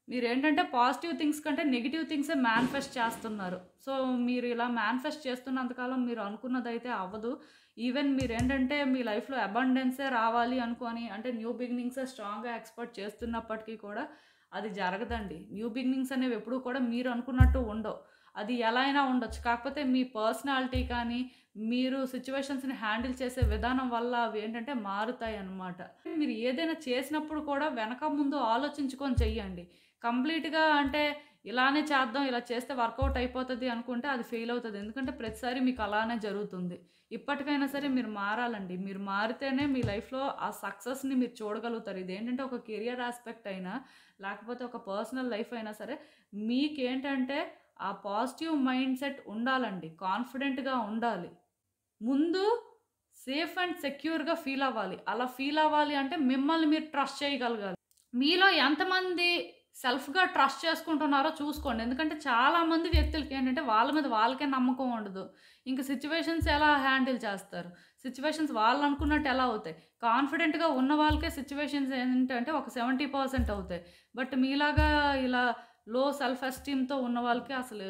మీరేంటంటే పాజిటివ్ థింగ్స్ కంటే నెగెటివ్ థింగ్సే మేనిఫెస్ట్ చేస్తున్నారు. సో, మీరు ఇలా మేనిఫెస్ట్ చేస్తున్నంత కాలం మీరు అనుకున్నదైతే అవ్వదు. ఈవెన్ మీరేంటంటే మీ లైఫ్‌లో అబండెన్సే రావాలి అనుకోని అంటే న్యూ బిగినింగ్సే స్ట్రాంగ్‌గా ఎక్స్‌పెక్ట్ చేస్తున్నప్పటికీ కూడా అది జరగదండి. న్యూ బిగినింగ్స్ అనేవి ఎప్పుడూ కూడా మీరు అనుకున్నట్టు ఉండవు. అది ఎలా అయినా ఉండొచ్చు. కాకపోతే మీ పర్సనాలిటీ కానీ, మీరు సిట్యుయేషన్స్‌ని హ్యాండిల్ చేసే విధానం వల్ల అవి ఏంటంటే మారుతాయన్నమాట. మీరు ఏదైనా చేసినప్పుడు కూడా వెనక ముందు ఆలోచించుకొని చెయ్యండి. కంప్లీట్‌గా అంటే ఇలానే చేద్దాం, ఇలా చేస్తే వర్కౌట్ అయిపోతది అనుకుంటే అది ఫెయిల్ అవుతది. ఎందుకంటే ప్రతిసారి మీకు అలానే జరుగుతుంది. ఇప్పటికైనా సరే మీరు మారాలండి. మీరు మారితేనే మీ లైఫ్‌లో ఆ సక్సెస్‌ని మీరు చూడగలుగుతారు. ఇదేంటంటే ఒక కెరియర్ యాస్పెక్ట్ అయినా, లేకపోతే ఒక పర్సనల్ లైఫ్ అయినా సరే, మీకేంటంటే ఆ పాజిటివ్ మైండ్ సెట్ ఉండాలండి. కాన్ఫిడెంట్‌గా ఉండాలి. ముందు సేఫ్ అండ్ సెక్యూర్‌గా ఫీల్ అవ్వాలి. అలా ఫీల్ అవ్వాలి అంటే మిమ్మల్ని మీరు ట్రస్ట్ చేయగలగాలి. మీలో ఎంతమంది సెల్ఫ్‌గా ట్రస్ట్ చేసుకుంటున్నారో చూసుకోండి. ఎందుకంటే చాలామంది వ్యక్తులకి ఏంటంటే వాళ్ళ మీద వాళ్ళకే నమ్మకం ఉండదు. ఇంక సిట్యుయేషన్స్ ఎలా హ్యాండిల్ చేస్తారు? సిట్యుయేషన్స్ వాళ్ళు అనుకున్నట్టు ఎలా అవుతాయి? కాన్ఫిడెంట్‌గా ఉన్న వాళ్ళకే సిట్యుయేషన్స్ ఏంటంటే ఒక 70% అవుతాయి. బట్ మీలాగా ఇలా లో సెల్ఫ్ ఎస్టీమ్‌తో ఉన్న వాళ్ళకి అసలు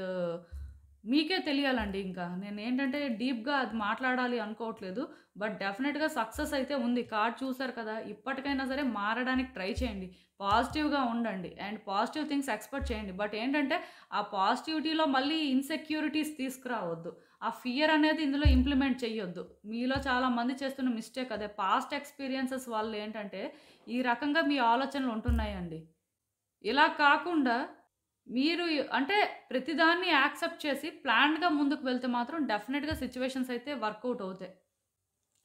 మీకే తెలియాలండి ఇంకా. నేనేంటంటే డీప్‌గా అది మాట్లాడాలి అనుకోవట్లేదు. బట్ డెఫినిట్‌గా సక్సెస్ అయితే ఉంది. కార్డ్ చూసారు కదా! ఇప్పటికైనా సరే మారడానికి ట్రై చేయండి. పాజిటివ్‌గా ఉండండి. అండ్ పాజిటివ్ థింగ్స్ ఎక్స్‌పెక్ట్ చేయండి. బట్ ఏంటంటే ఆ పాజిటివిటీలో మళ్ళీ ఇన్‌సెక్యూరిటీస్ తీసుకురావద్దు. ఆ ఫియర్ అనేది ఇందులో ఇంప్లిమెంట్ చెయ్యొద్దు. మీలో చాలామంది చేస్తున్న మిస్టేక్ అదే. పాస్ట్ ఎక్స్‌పీరియన్సెస్ వల్ల ఏంటంటే ఈ రకంగా మీ ఆలోచనలు ఉంటున్నాయండి. ఇలా కాకుండా మీరు అంటే ప్రతిదాన్ని యాక్సెప్ట్ చేసి ప్లాన్డ్‌గా ముందుకు వెళ్తే మాత్రం డెఫినిట్‌గా సిట్యుయేషన్స్ అయితే వర్కౌట్ అవుతాయి.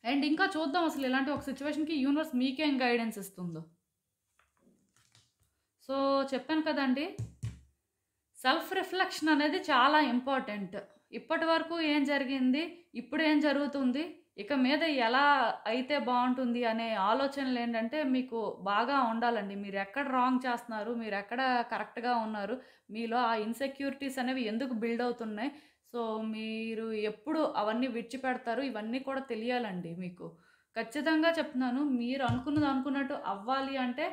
అండ్ ఇంకా చూద్దాం అసలు ఇలాంటి ఒక సిట్యుయేషన్‌కి యూనివర్స్ మీకేం గైడెన్స్ ఇస్తుందో. సో, చెప్పాను కదండీ! సెల్ఫ్ రిఫ్లెక్షన్ అనేది చాలా ఇంపార్టెంట్. ఇప్పటి వరకు ఏం జరిగింది? ఇప్పుడు ఏం జరుగుతుంది? ఇక మీద ఎలా అయితే బావుంటుంది అనే ఆలోచనలేంటంటే మీకు బాగా ఉండాలండి. మీరెక్కడ రాంగ్ చేస్తున్నారు? మీరెక్కడ కరెక్ట్‌గా ఉన్నారు? మీలో ఆ ఇన్‌సెక్యూరిటీస్ అనేవి ఎందుకు బిల్డ్ అవుతున్నాయి? సో, మీరు ఎప్పుడు అవన్నీ విడిచిపెడతారు? ఇవన్నీ కూడా తెలియాలండి మీకు. ఖచ్చితంగా చెప్తున్నాను. మీరు అనుకున్నది అనుకున్నట్టు అవ్వాలి అంటే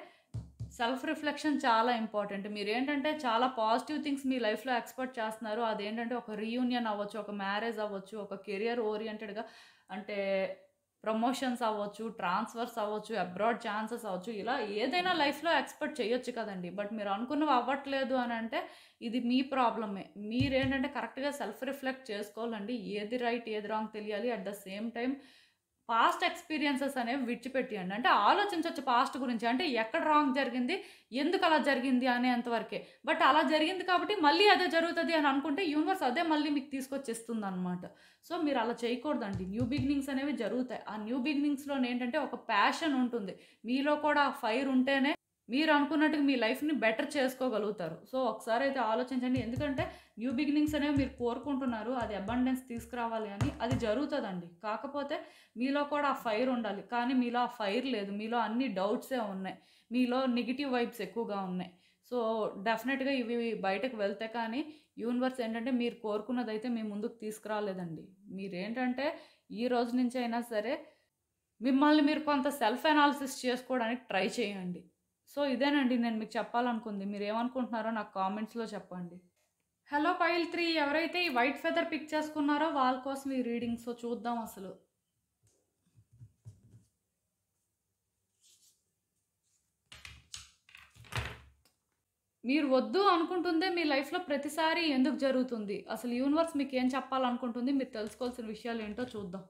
సెల్ఫ్ రిఫ్లెక్షన్ చాలా ఇంపార్టెంట్. మీరేంటంటే చాలా పాజిటివ్ థింగ్స్ మీ లైఫ్‌లో ఎక్స్‌పెక్ట్ చేస్తున్నారు. అదేంటంటే ఒక రీయూనియన్ అవ్వచ్చు, ఒక మ్యారేజ్ అవ్వచ్చు, ఒక కెరియర్ ఓరియెంటెడ్‌గా అంటే ప్రమోషన్స్ అవ్వచ్చు, ట్రాన్స్‌ఫర్స్ అవ్వచ్చు, అబ్రాడ్ ఛాన్సెస్ అవ్వచ్చు. ఇలా ఏదైనా లైఫ్‌లో ఎక్స్‌పెక్ట్ చేయొచ్చు కదండీ! బట్ మీరు అనుకున్నవి అవ్వట్లేదు అనంటే ఇది మీ ప్రాబ్లమే. మీరేంటంటే కరెక్ట్‌గా సెల్ఫ్ రిఫ్లెక్ట్ చేసుకోవాలండి. ఏది రైట్, ఏది రాంగ్ తెలియాలి. At the same time past experiences అనేవి విడిచిపెట్టియండి. అంటే ఆలోచించొచ్చు పాస్ట్ గురించి. అంటే ఎక్కడ రాంగ్ జరిగింది? ఎందుకలా జరిగింది అనేంత వరకే. బట్ అలా జరిగింది కాబట్టి మళ్ళీ అదే జరుగుతది అని అనుకుంటే యూనివర్స్ అదే మళ్ళీ మీకు తీసుకొచ్చి ఇస్తుందనమాట. సో, మీరు అలా చేయకూడదండి. న్యూ బిగినింగ్స్ అనేవి జరుగుతాయి. ఆ న్యూ బిగినింగ్స్‌లోనేంటంటే ఒక ప్యాషన్ ఉంటుంది. మీలో కూడా ఆ ఫైర్ ఉంటేనే మీరు అనుకున్నట్టుగా మీ లైఫ్‌ని బెటర్ చేసుకోగలుగుతారు. సో, ఒకసారైతే ఆలోచించండి. ఎందుకంటే న్యూ బిగినింగ్స్ అనేవి మీరు కోరుకుంటున్నారు. అది అబండెన్స్ తీసుకురావాలి అని. అది జరుగుతదండి. కాకపోతే మీలో కూడా ఆ ఫైర్ ఉండాలి. కానీ మీలో ఆ ఫైర్ లేదు. మీలో అన్ని డౌట్సే ఉన్నాయి. మీలో నెగెటివ్ వైబ్స్ ఎక్కువగా ఉన్నాయి. సో, డెఫినెట్‌గా ఇవి బయటకు వెళ్తే కానీ యూనివర్స్ ఏంటంటే మీరు కోరుకున్నదైతే మీ ముందుకు తీసుకురాలేదండి. మీరేంటంటే ఈ రోజు నుంచైనా సరే మిమ్మల్ని మీరు కొంత సెల్ఫ్ అనాలిసిస్ చేసుకోవడానికి ట్రై చేయండి. సో, ఇదేనండి నేను మీకు చెప్పాలనుకుంది. మీరేమనుకుంటున్నారో నాకు కామెంట్స్‌లో చెప్పండి. హలో పైల్ 3 ఎవరైతే ఈ వైట్ ఫెదర్ పిక్ చేసుకున్నారో వాళ్ళ కోసం ఈ రీడింగ్. సో, చూద్దాం అసలు. మీరు వద్దు అనుకుంటుందే మీ లైఫ్‌లో ప్రతిసారి ఎందుకు జరుగుతుంది? అసలు యూనివర్స్ మీకేం చెప్పాలనుకుంటుంది? మీరు తెలుసుకోవాల్సిన విషయాలేంటో చూద్దాం.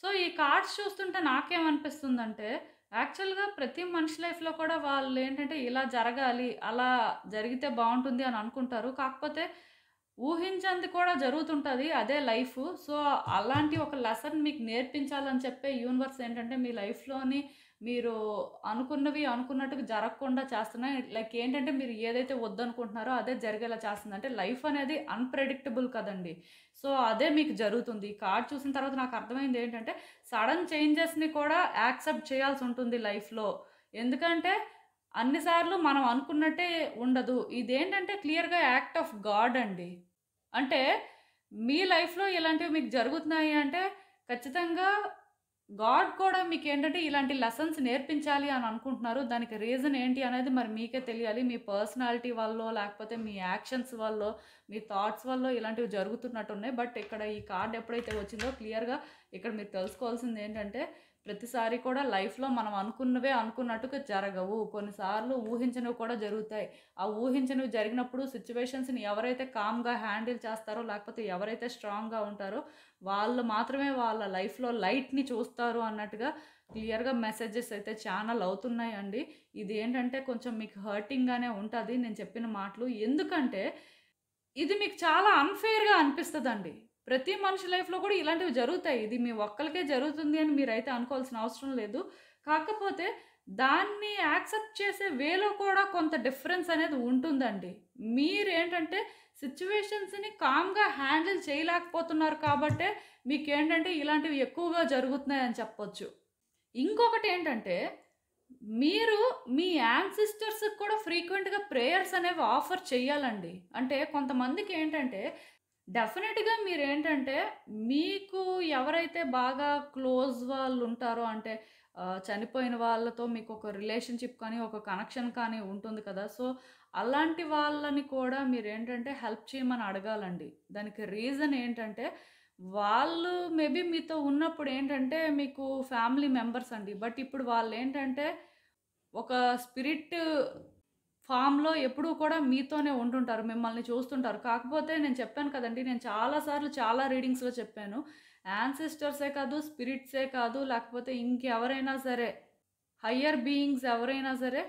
సో, ఈ కార్డ్స్ చూస్తుంటే నాకేమనిపిస్తుందంటే, యాక్చువల్‌గా ప్రతి మనిషి లైఫ్‌లో కూడా వాళ్ళేంటంటే ఇలా జరగాలి, అలా జరిగితే బావుంటుంది అని అనుకుంటారు. కాకపోతే ఊహించంది కూడా జరుగుతుంటది. అదే లైఫు. సో, అలాంటి ఒక లెసన్ మీకు నేర్పించాలని చెప్పే యూనివర్స్ ఏంటంటే, మీ లైఫ్‌లోని మీరు అనుకున్నవి అనుకున్నట్టుగా జరగకుండా చేస్తున్నాయి. లైక్ ఏంటంటే, మీరు ఏదైతే వద్దనుకుంటున్నారో అదే జరిగేలా చేస్తుంది. అంటే లైఫ్ అనేది అన్‌ప్రెడిక్టబుల్ కదండీ! సో, అదే మీకు జరుగుతుంది. ఈ కార్డ్ చూసిన తర్వాత నాకు అర్థమైంది ఏంటంటే, సడన్ చేంజెస్‌ని కూడా యాక్సెప్ట్ చేయాల్సుంటుంది లైఫ్‌లో. ఎందుకంటే, అన్ని సార్లు మనం అనుకున్నట్టే ఉండదు. ఇదేంటంటే క్లియర్‌గా యాక్ట్ ఆఫ్ గాడ్ అండి. అంటే మీ లైఫ్‌లో ఇలాంటివి మీకు జరుగుతున్నాయి అంటే ఖచ్చితంగా గాడ్ కూడా మీకేంటంటే ఇలాంటి లెసన్స్ నేర్పించాలి అని అనుకుంటున్నారు. దానికి రీజన్ ఏంటి అనేది మరి మీకే తెలియాలి. మీ పర్సనాలిటీ వల్లో, లేకపోతే మీ యాక్షన్స్ వల్లో, మీ థాట్స్ వల్లో ఇలాంటివి జరుగుతున్నట్టున్నాయి. బట్ ఇక్కడ ఈ కార్డ్ ఎప్పుడైతే వచ్చిందో క్లియర్‌గా ఇక్కడ మీరు తెలుసుకోవాల్సింది ఏంటంటే, ప్రతిసారి కూడా లైఫ్‌లో మనం అనుకున్నవే అనుకున్నట్టుగా జరగవు. కొన్నిసార్లు ఊహించనివి కూడా జరుగుతాయి. ఆ ఊహించనివి జరిగినప్పుడు సిట్యుయేషన్స్‌ని ఎవరైతే కామ్‌గా హ్యాండిల్ చేస్తారో, లేకపోతే ఎవరైతే స్ట్రాంగ్‌గా ఉంటారో వాళ్ళు మాత్రమే వాళ్ళ లైఫ్‌లో లైట్‌ని చూస్తారు అన్నట్టుగా క్లియర్‌గా మెసేజెస్ అయితే ఛానల్ అవుతున్నాయండి. ఇది ఏంటంటే కొంచెం మీకు హర్టింగ్‌గానే ఉంటది నేను చెప్పిన మాటలు. ఎందుకంటే ఇది మీకు చాలా అన్‌ఫెయిర్‌గా అనిపిస్తదండి. ప్రతి మనిషి లైఫ్‌లో కూడా ఇలాంటివి జరుగుతాయి. ఇది మీ ఒక్కళ్ళకే జరుగుతుంది అని మీరైతే అనుకోవాల్సిన అవసరం లేదు. కాకపోతే దాన్ని యాక్సెప్ట్ చేసే వేలో కూడా కొంత డిఫరెన్స్ అనేది ఉంటుందండి. మీరేంటంటే సిట్యుయేషన్స్‌ని కామ్‌గా హ్యాండిల్ చేయలేకపోతున్నారు కాబట్టే మీకేంటంటే ఇలాంటివి ఎక్కువగా జరుగుతున్నాయని చెప్పొచ్చు. ఇంకొకటేంటంటే మీరు మీ యాన్సిస్టర్స్‌కి కూడా ఫ్రీక్వెంట్‌గా ప్రేయర్స్ అనేవి ఆఫర్ చేయాలండి. అంటే కొంతమందికేంటంటే డెఫినెట్‌గా మీరేంటంటే మీకు ఎవరైతే బాగా క్లోజ్ వాళ్ళుంటారో అంటే చనిపోయిన వాళ్ళతో మీకొక రిలేషన్‌షిప్ కానీ, ఒక కనెక్షన్ కానీ ఉంటుంది కదా! సో, అలాంటి వాళ్ళని కూడా మీరేంటంటే హెల్ప్ చేయమని అడగాలండి. దానికి రీజన్ ఏంటంటే, వాళ్ళు మేబీ మీతో ఉన్నప్పుడు ఏంటంటే మీకు ఫ్యామిలీ మెంబర్స్ అండి. బట్ ఇప్పుడు వాళ్ళేంటంటే ఒక స్పిరిట్ ఫామ్‌లో ఎప్పుడూ కూడా మీతోనే ఉంటుంటారు. మిమ్మల్ని చూస్తుంటారు. కాకపోతే నేను చెప్పాను కదండీ! నేను చాలా సార్లు చాలా రీడింగ్స్‌లో చెప్పాను. యాన్సిస్టర్సే కాదు, స్పిరిట్సే కాదు, లేకపోతే ఇంకెవరైనా సరే, హయ్యర్ బీయింగ్స్ ఎవరైనా సరే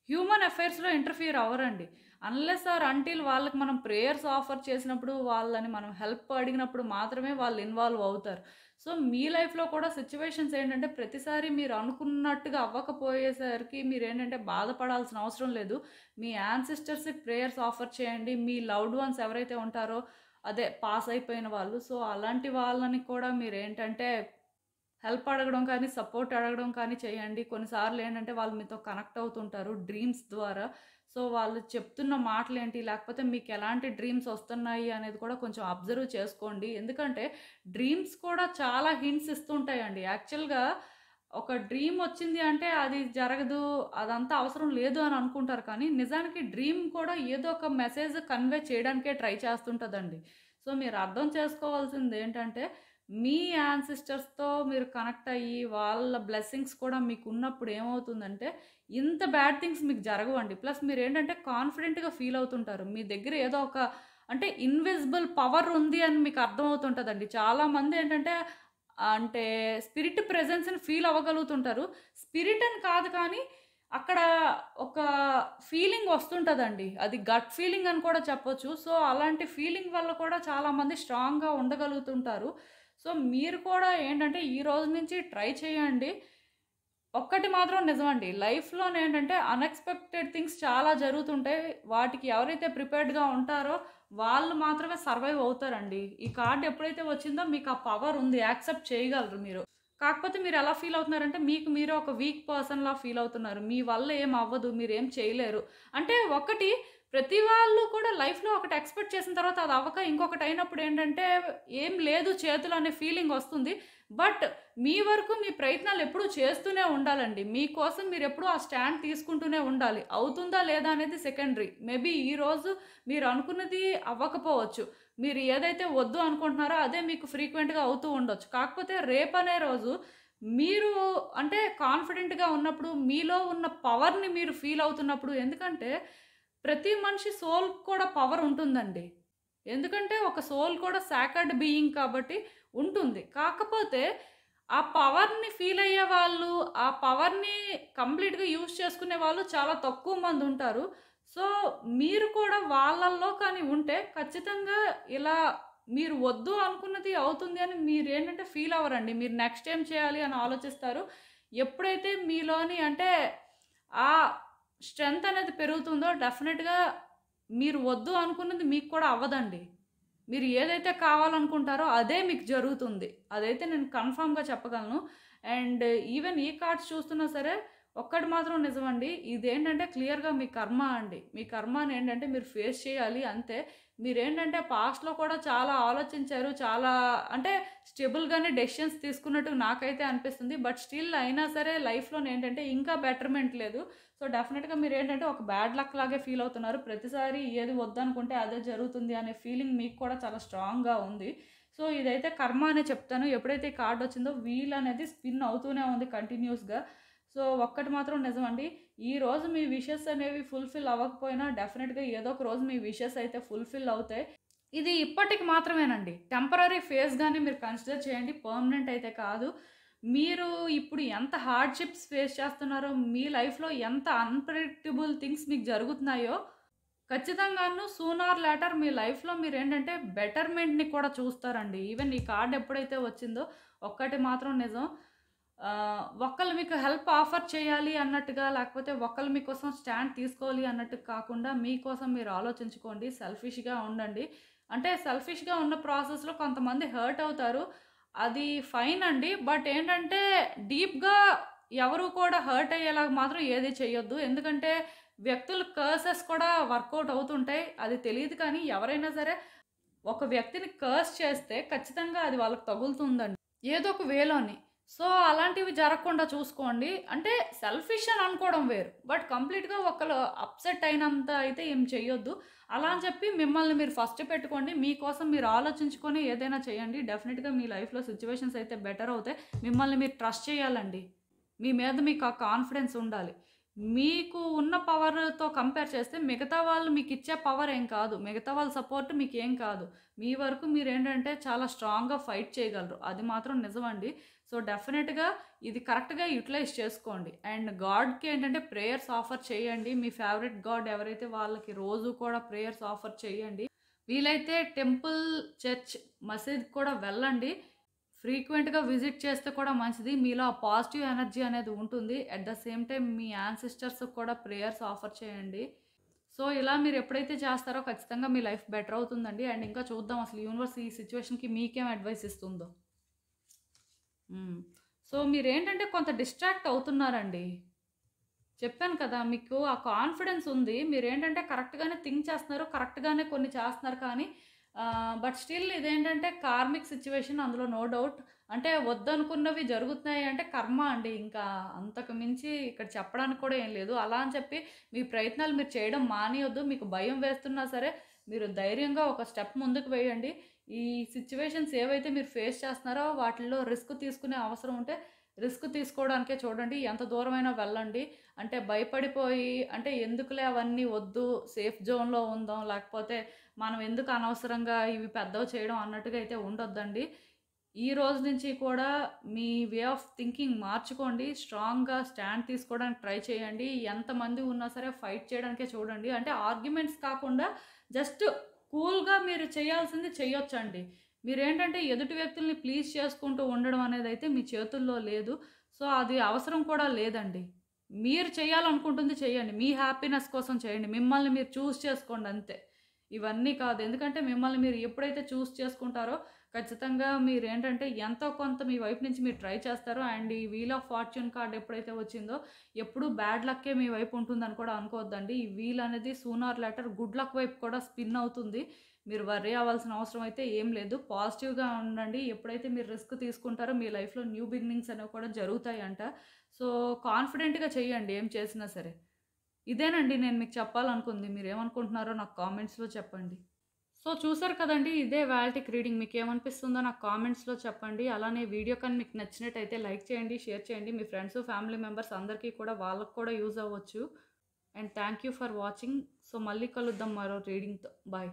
హ్యూమన్ అఫైర్స్‌లో ఇంటర్ఫియర్ అవ్వరండి. అన్‌లెస్ ఆర్ అంటిల్ వాళ్ళకి మనం ప్రేయర్స్ ఆఫర్ చేసినప్పుడు, వాళ్ళని మనం హెల్ప్ అడిగినప్పుడు మాత్రమే వాళ్ళు ఇన్వాల్వ్ అవుతారు. సో, మీ లైఫ్‌లో కూడా సిట్యుయేషన్స్ ఏంటంటే ప్రతిసారి మీరు అనుకున్నట్టుగా అవ్వకపోయేసరికి మీరేంటంటే బాధపడాల్సిన అవసరం లేదు. మీ యాన్సిస్టర్స్‌కి ప్రేయర్స్ ఆఫర్ చేయండి. మీ లవ్డ్ వన్స్ ఎవరైతే ఉంటారో అదే పాస్ అయిపోయిన వాళ్ళు. సో, అలాంటి వాళ్ళని కూడా మీరేంటంటే హెల్ప్ అడగడం కానీ, సపోర్ట్ అడగడం కానీ చేయండి. కొన్నిసార్లు ఏంటంటే వాళ్ళు మీతో కనెక్ట్ అవుతుంటారు డ్రీమ్స్ ద్వారా. సో, వాళ్ళు చెప్తున్న మాటలేంటి, లేకపోతే మీకెలాంటి డ్రీమ్స్ వస్తున్నాయి అనేది కూడా కొంచెం అబ్జర్వ్ చేసుకోండి. ఎందుకంటే డ్రీమ్స్ కూడా చాలా హింట్స్ ఇస్తుంటాయండి. యాక్చువల్‌గా ఒక డ్రీమ్ వచ్చింది అంటే అది జరగదు, అదంతా అవసరం లేదు అని అనుకుంటారు. కానీ నిజానికి డ్రీమ్ కూడా ఏదో ఒక మెసేజ్ కన్వే చేయడానికే ట్రై చేస్తుంటదండి. సో, మీరు అర్థం చేసుకోవాల్సిందేంటంటే మీ యాన్సిస్టర్స్‌తో మీరు కనెక్ట్ అయ్యి, వాళ్ళ బ్లెస్సింగ్స్ కూడా మీకున్నప్పుడు ఏమవుతుందంటే, ఇంత బ్యాడ్ థింగ్స్ మీకు జరగవండి. ప్లస్ మీరేంటంటే కాన్ఫిడెంట్‌గా ఫీల్ అవుతుంటారు. మీ దగ్గర ఏదో ఒక అంటే ఇన్విజిబుల్ పవర్ ఉంది అని మీకు అర్థమవుతుంటదండి. చాలామందేంటంటే అంటే స్పిరిట్ ప్రెజెన్స్‌ని ఫీల్ అవ్వగలుగుతుంటారు. స్పిరిట్ అని కాదు కానీ, అక్కడ ఒక ఫీలింగ్ వస్తుంటదండి. అది గట్ ఫీలింగ్ అని కూడా చెప్పొచ్చు. సో, అలాంటి ఫీలింగ్ వల్ల కూడా చాలామంది స్ట్రాంగ్‌గా ఉండగలుగుతుంటారు. సో, మీరు కూడా ఏంటంటే ఈ రోజు నుంచి ట్రై చేయండి. ఒక్కటి మాత్రం నిజమండి. లైఫ్‌లోనేంటంటే అన్‌ఎక్స్‌పెక్టెడ్ థింగ్స్ చాలా జరుగుతుంటాయి. వాటికి ఎవరైతే ప్రిపేర్డ్‌గా ఉంటారో వాళ్ళు మాత్రమే సర్వైవ్ అవుతారండి. ఈ కార్డ్ ఎప్పుడైతే వచ్చిందో మీకు ఆ పవర్ ఉంది. యాక్సెప్ట్ చేయగలరు మీరు. కాకపోతే మీరెలా ఫీల్ అవుతున్నారంటే మీకు మీరే ఒక వీక్ పర్సన్‌లా ఫీల్ అవుతున్నారు. మీ వల్ల ఏం అవ్వదు. మీరేం చేయలేరు. అంటే ఒకటి ప్రతి వాళ్ళు కూడా లైఫ్‌లో ఒకటి ఎక్స్‌పెక్ట్ చేసిన తర్వాత అది అవ్వక ఇంకొకటి అయినప్పుడు ఏంటంటే ఏం లేదు చేతులో అనే ఫీలింగ్ వస్తుంది. బట్ మీ వరకు మీ ప్రయత్నాలు ఎప్పుడూ చేస్తూనే ఉండాలండి. మీకోసం మీరెప్పుడూ ఆ స్టాండ్ తీసుకుంటూనే ఉండాలి. అవుతుందా లేదా అనేది సెకండరీ. మేబీ ఈరోజు మీరు అనుకున్నది అవ్వకపోవచ్చు. మీరు ఏదైతే వద్దు అనుకుంటున్నారో అదే మీకు ఫ్రీక్వెంట్‌గా అవుతూ ఉండొచ్చు. కాకపోతే రేపనే రోజు మీరు అంటే కాన్ఫిడెంట్‌గా ఉన్నప్పుడు, మీలో ఉన్న పవర్‌ని మీరు ఫీల్ అవుతున్నప్పుడు ఎందుకంటే ప్రతి మనిషి సోల్‌కి కూడా పవర్ ఉంటుందండి. ఎందుకంటే ఒక సోల్ కూడా సాక్రెడ్ బీయింగ్ కాబట్టి ఉంటుంది. కాకపోతే ఆ పవర్‌ని ఫీల్ అయ్యే వాళ్ళు, ఆ పవర్‌ని కంప్లీట్‌గా యూజ్ చేసుకునే వాళ్ళు చాలా తక్కువ మందుంటారు. సో, మీరు కూడా వాళ్ళల్లో కానీ ఉంటే ఖచ్చితంగా ఇలా మీరు వద్దు అనుకున్నది అవుతుంది అని మీరేంటంటే ఫీల్ అవ్వరండి. మీరు నెక్స్ట్ ఏం చేయాలి అని ఆలోచిస్తారు. ఎప్పుడైతే మీలోని అంటే ఆ స్ట్రెంత్ అనేది పెరుగుతుందో డెఫినిట్‌గా మీరు వద్దు అనుకున్నది మీకు కూడా అవ్వదండి. మీరు ఏదైతే కావాలనుకుంటారో అదే మీకు జరుగుతుంది. అదైతే నేను కన్ఫర్మ్‌గా చెప్పగలను. అండ్ ఈవెన్ ఈ కార్డ్స్ చూస్తున్నా సరే ఒక్కటి మాత్రం నిజమండి. ఇదేంటంటే క్లియర్‌గా మీ కర్మ అండి. మీ కర్మనేంటంటే మీరు ఫేస్ చేయాలి అంతే. మీరేంటంటే పాస్ట్‌లో కూడా చాలా ఆలోచించారు. చాలా అంటే స్టెబుల్‌గానే డెసిషన్స్ తీసుకున్నట్టు నాకైతే అనిపిస్తుంది. బట్ స్టిల్ అయినా సరే లైఫ్‌లోనేంటంటే ఇంకా బెటర్‌మెంట్ లేదు. సో, డెఫినెట్‌గా మీరేంటంటే ఒక బ్యాడ్ లక్ లాగే ఫీల్ అవుతున్నారు. ప్రతిసారి ఏది వద్దనుకుంటే అదే జరుగుతుంది అనే ఫీలింగ్ మీకు కూడా చాలా స్ట్రాంగ్‌గా ఉంది. సో, ఇదైతే కర్మ అనే చెప్తాను. ఎప్పుడైతే ఈ కార్డ్ వచ్చిందో వీల్ అనేది స్పిన్ అవుతూనే ఉంది కంటిన్యూస్‌గా. సో, ఒక్కటి మాత్రం నిజమండి. ఈరోజు మీ విషెస్ అనేవి ఫుల్‌ఫిల్ అవ్వకపోయినా డెఫినెట్‌గా ఏదో ఒక రోజు మీ విషెస్ అయితే ఫుల్‌ఫిల్ అవుతాయి. ఇది ఇప్పటికి మాత్రమేనండి. టెంపరరీ ఫేజ్‌గానే మీరు కన్సిడర్ చేయండి. పర్మనెంట్ అయితే కాదు. మీరు ఇప్పుడు ఎంత హార్డ్‌షిప్స్ ఫేస్ చేస్తున్నారో, మీ లైఫ్‌లో ఎంత అన్‌ప్రెడిక్టబుల్ థింగ్స్ మీకు జరుగుతున్నాయో, ఖచ్చితంగాను సూన్ ఆర్ లేటర్ మీ లైఫ్‌లో మీరేంటంటే బెటర్‌మెంట్‌ని కూడా చూస్తారండి. ఈవెన్ ఈ కార్డ్ ఎప్పుడైతే వచ్చిందో ఒక్కటి మాత్రం నిజం. ఒకళ్ళు మీకు హెల్ప్ ఆఫర్ చేయాలి అన్నట్టుగా, లేకపోతే ఒకళ్ళు మీకోసం స్టాండ్ తీసుకోవాలి అన్నట్టు కాకుండా, మీకోసం మీరు ఆలోచించుకోండి. సెల్ఫిష్‌గా ఉండండి. అంటే సెల్ఫిష్‌గా ఉన్న ప్రాసెస్‌లో కొంతమంది హర్ట్ అవుతారు. అది ఫైన్ అండి. బట్ ఏంటంటే డీప్‌గా ఎవరు కూడా హర్ట్ అయ్యేలాగా మాత్రం ఏది చేయొద్దు. ఎందుకంటే వ్యక్తుల కర్సెస్ కూడా వర్కౌట్ అవుతుంటాయి. అది తెలీదు కానీ ఎవరైనా సరే ఒక వ్యక్తిని కర్స్ చేస్తే ఖచ్చితంగా అది వాళ్ళకి తగులుతుందండి. ఏదో ఒక వేలోని. సో, అలాంటివి జరగకుండా చూసుకోండి. అంటే సెల్ఫిష్ అని అనుకోవడం వేరు. బట్ కంప్లీట్‌గా ఒకళ్ళు అప్‌సెట్ అయినంత అయితే ఏం చెయ్యొద్దు. అలా అని చెప్పి మిమ్మల్ని మీరు ఫస్ట్ పెట్టుకోండి. మీకోసం మీరు ఆలోచించుకొని ఏదైనా చేయండి. డెఫినిట్‌గా మీ లైఫ్‌లో సిట్యుయేషన్స్ అయితే బెటర్ అవుతాయి. మిమ్మల్ని మీరు ట్రస్ట్ చేయాలండి. మీ మీద మీకు ఆ కాన్ఫిడెన్స్ ఉండాలి. మీకు ఉన్న పవర్‌తో కంపేర్ చేస్తే మిగతా వాళ్ళు మీకిచ్చే పవర్ ఏం కాదు. మిగతా వాళ్ళ సపోర్ట్ మీకేం కాదు. మీ వరకు మీరేంటంటే చాలా స్ట్రాంగ్‌గా ఫైట్ చేయగలరు. అది మాత్రం నిజమండి. సో, డెఫినెట్‌గా ఇది కరెక్ట్‌గా యుటిలైజ్ చేసుకోండి. అండ్ గాడ్‌కి ఏంటంటే ప్రేయర్స్ ఆఫర్ చేయండి. మీ ఫేవరెట్ గాడ్ ఎవరైతే వాళ్ళకి రోజు కూడా ప్రేయర్స్ ఆఫర్ చేయండి. వీలైతే టెంపుల్, చర్చ్, మసీద్‌కి కూడా వెళ్ళండి. ఫ్రీక్వెంట్‌గా విజిట్ చేస్తే కూడా మంచిది. మీలో ఆ పాజిటివ్ ఎనర్జీ అనేది ఉంటుంది. అట్ ద సేమ్ టైమ్ మీ యాన్సిస్టర్స్‌కి కూడా ప్రేయర్స్ ఆఫర్ చేయండి. సో, ఇలా మీరు ఎప్పుడైతే చేస్తారో ఖచ్చితంగా మీ లైఫ్ బెటర్ అవుతుందండి. అండ్ ఇంకా చూద్దాం అసలు యూనివర్స్ ఈ సిట్యుయేషన్‌కి మీకేం అడ్వైస్ ఇస్తుందో. హ్మ్. సో, మీరేంటంటే కొంత డిస్ట్రాక్ట్ అవుతున్నారండి. చెప్పాను కదా! మీకు ఆ కాన్ఫిడెన్స్ ఉంది. మీరేంటంటే కరెక్ట్‌గానే థింక్ చేస్తున్నారు. కరెక్ట్‌గానే కొన్ని చేస్తున్నారు కానీ బట్ స్టిల్ ఇదేంటంటే కార్మిక్ సిట్యుయేషన్ అందులో నో డౌట్. అంటే వద్దనుకున్నవి జరుగుతున్నాయి అంటే కర్మ అండి. ఇంకా అంతకు మించి ఇక్కడ చెప్పడానికి కూడా ఏం లేదు. అలా అని చెప్పి మీ ప్రయత్నాలు మీరు చేయడం మానేయొద్దు. మీకు భయం వేస్తున్నా సరే మీరు ధైర్యంగా ఒక స్టెప్ ముందుకు వేయండి. ఈ సిట్యుయేషన్స్ ఏవైతే మీరు ఫేస్ చేస్తున్నారో వాటిల్లో రిస్క్ తీసుకునే అవసరం ఉంటే రిస్క్ తీసుకోవడానికే చూడండి. ఎంత దూరమైనా వెళ్ళండి. అంటే భయపడిపోయి అంటే ఎందుకులే అవన్నీ వద్దు సేఫ్ జోన్‌లో ఉందాం. లేకపోతే మనం ఎందుకు అనవసరంగా ఇవి పెద్దవి చేయడం అన్నట్టుగా అయితే ఉండొద్దండి. ఈ రోజు నుంచి కూడా మీ వే ఆఫ్ థింకింగ్ మార్చుకోండి. స్ట్రాంగ్‌గా స్టాండ్ తీసుకోవడానికి ట్రై చేయండి. ఎంతమంది ఉన్నా సరే ఫైట్ చేయడానికే చూడండి. అంటే ఆర్గ్యుమెంట్స్ కాకుండా జస్ట్ కూల్‌గా మీరు చేయాల్సింది చేయొచ్చండి. మీరేంటంటే ఎదుటి వ్యక్తుల్ని ప్లీజ్ చేసుకుంటూ ఉండడం అనేదైతే మీ చేతుల్లో లేదు. సో, అది అవసరం కూడా లేదండి. మీరు చేయాలనుకుంటుంది చేయండి. మీ హ్యాపీనెస్ కోసం చేయండి. మిమ్మల్ని మీరు చూజ్ చేసుకోండి అంతే. ఇవన్నీ కాదు. ఎందుకంటే మిమ్మల్ని మీరు ఎప్పుడైతే చూజ్ చేసుకుంటారో ఖచ్చితంగా మీరేంటంటే ఎంతో కొంత మీ వైపు నుంచి మీరు ట్రై చేస్తారు. అండ్ ఈ వీల్ ఆఫ్ ఫార్చ్యూన్ కార్డ్ ఎప్పుడైతే వచ్చిందో ఎప్పుడూ బ్యాడ్ లక్కే మీ వైపు ఉంటుందని కూడా అనుకోవద్దండి. ఈ వీల్ అనేది soon or later good luck వైపు కూడా స్పిన్ అవుతుంది. మీరు వర్రీ అవ్వాల్సిన అవసరం అయితే ఏం లేదు. పాజిటివ్‌గా ఉండండి. ఎప్పుడైతే మీరు రిస్క్ తీసుకుంటారో మీ లైఫ్‌లో న్యూ బిగినింగ్స్ అనేవి కూడా జరుగుతాయంట. సో, కాన్ఫిడెంట్‌గా చేయండి ఏం చేసినా సరే. ఇదేనండి నేను మీకు చెప్పాలనుకుంది. మీరేమనుకుంటున్నారో నాకు కామెంట్స్‌లో చెప్పండి. సో, చూసారు కదండీ! ఇదే వాల్టిక్ రీడింగ్. మీకేమనిపిస్తుందో నాకు కామెంట్స్‌లో చెప్పండి. అలానే వీడియో కానీ మీకు నచ్చినట్టయితే లైక్ చేయండి, షేర్ చేయండి. మీ ఫ్రెండ్స్, ఫ్యామిలీ మెంబర్స్ అందరికీ కూడా వాళ్ళకి కూడా యూజ్ అవ్వచ్చు. And thank you for watching. So, మళ్ళీ కలుద్దాం మరో రీడింగ్‌తో. బాయ్.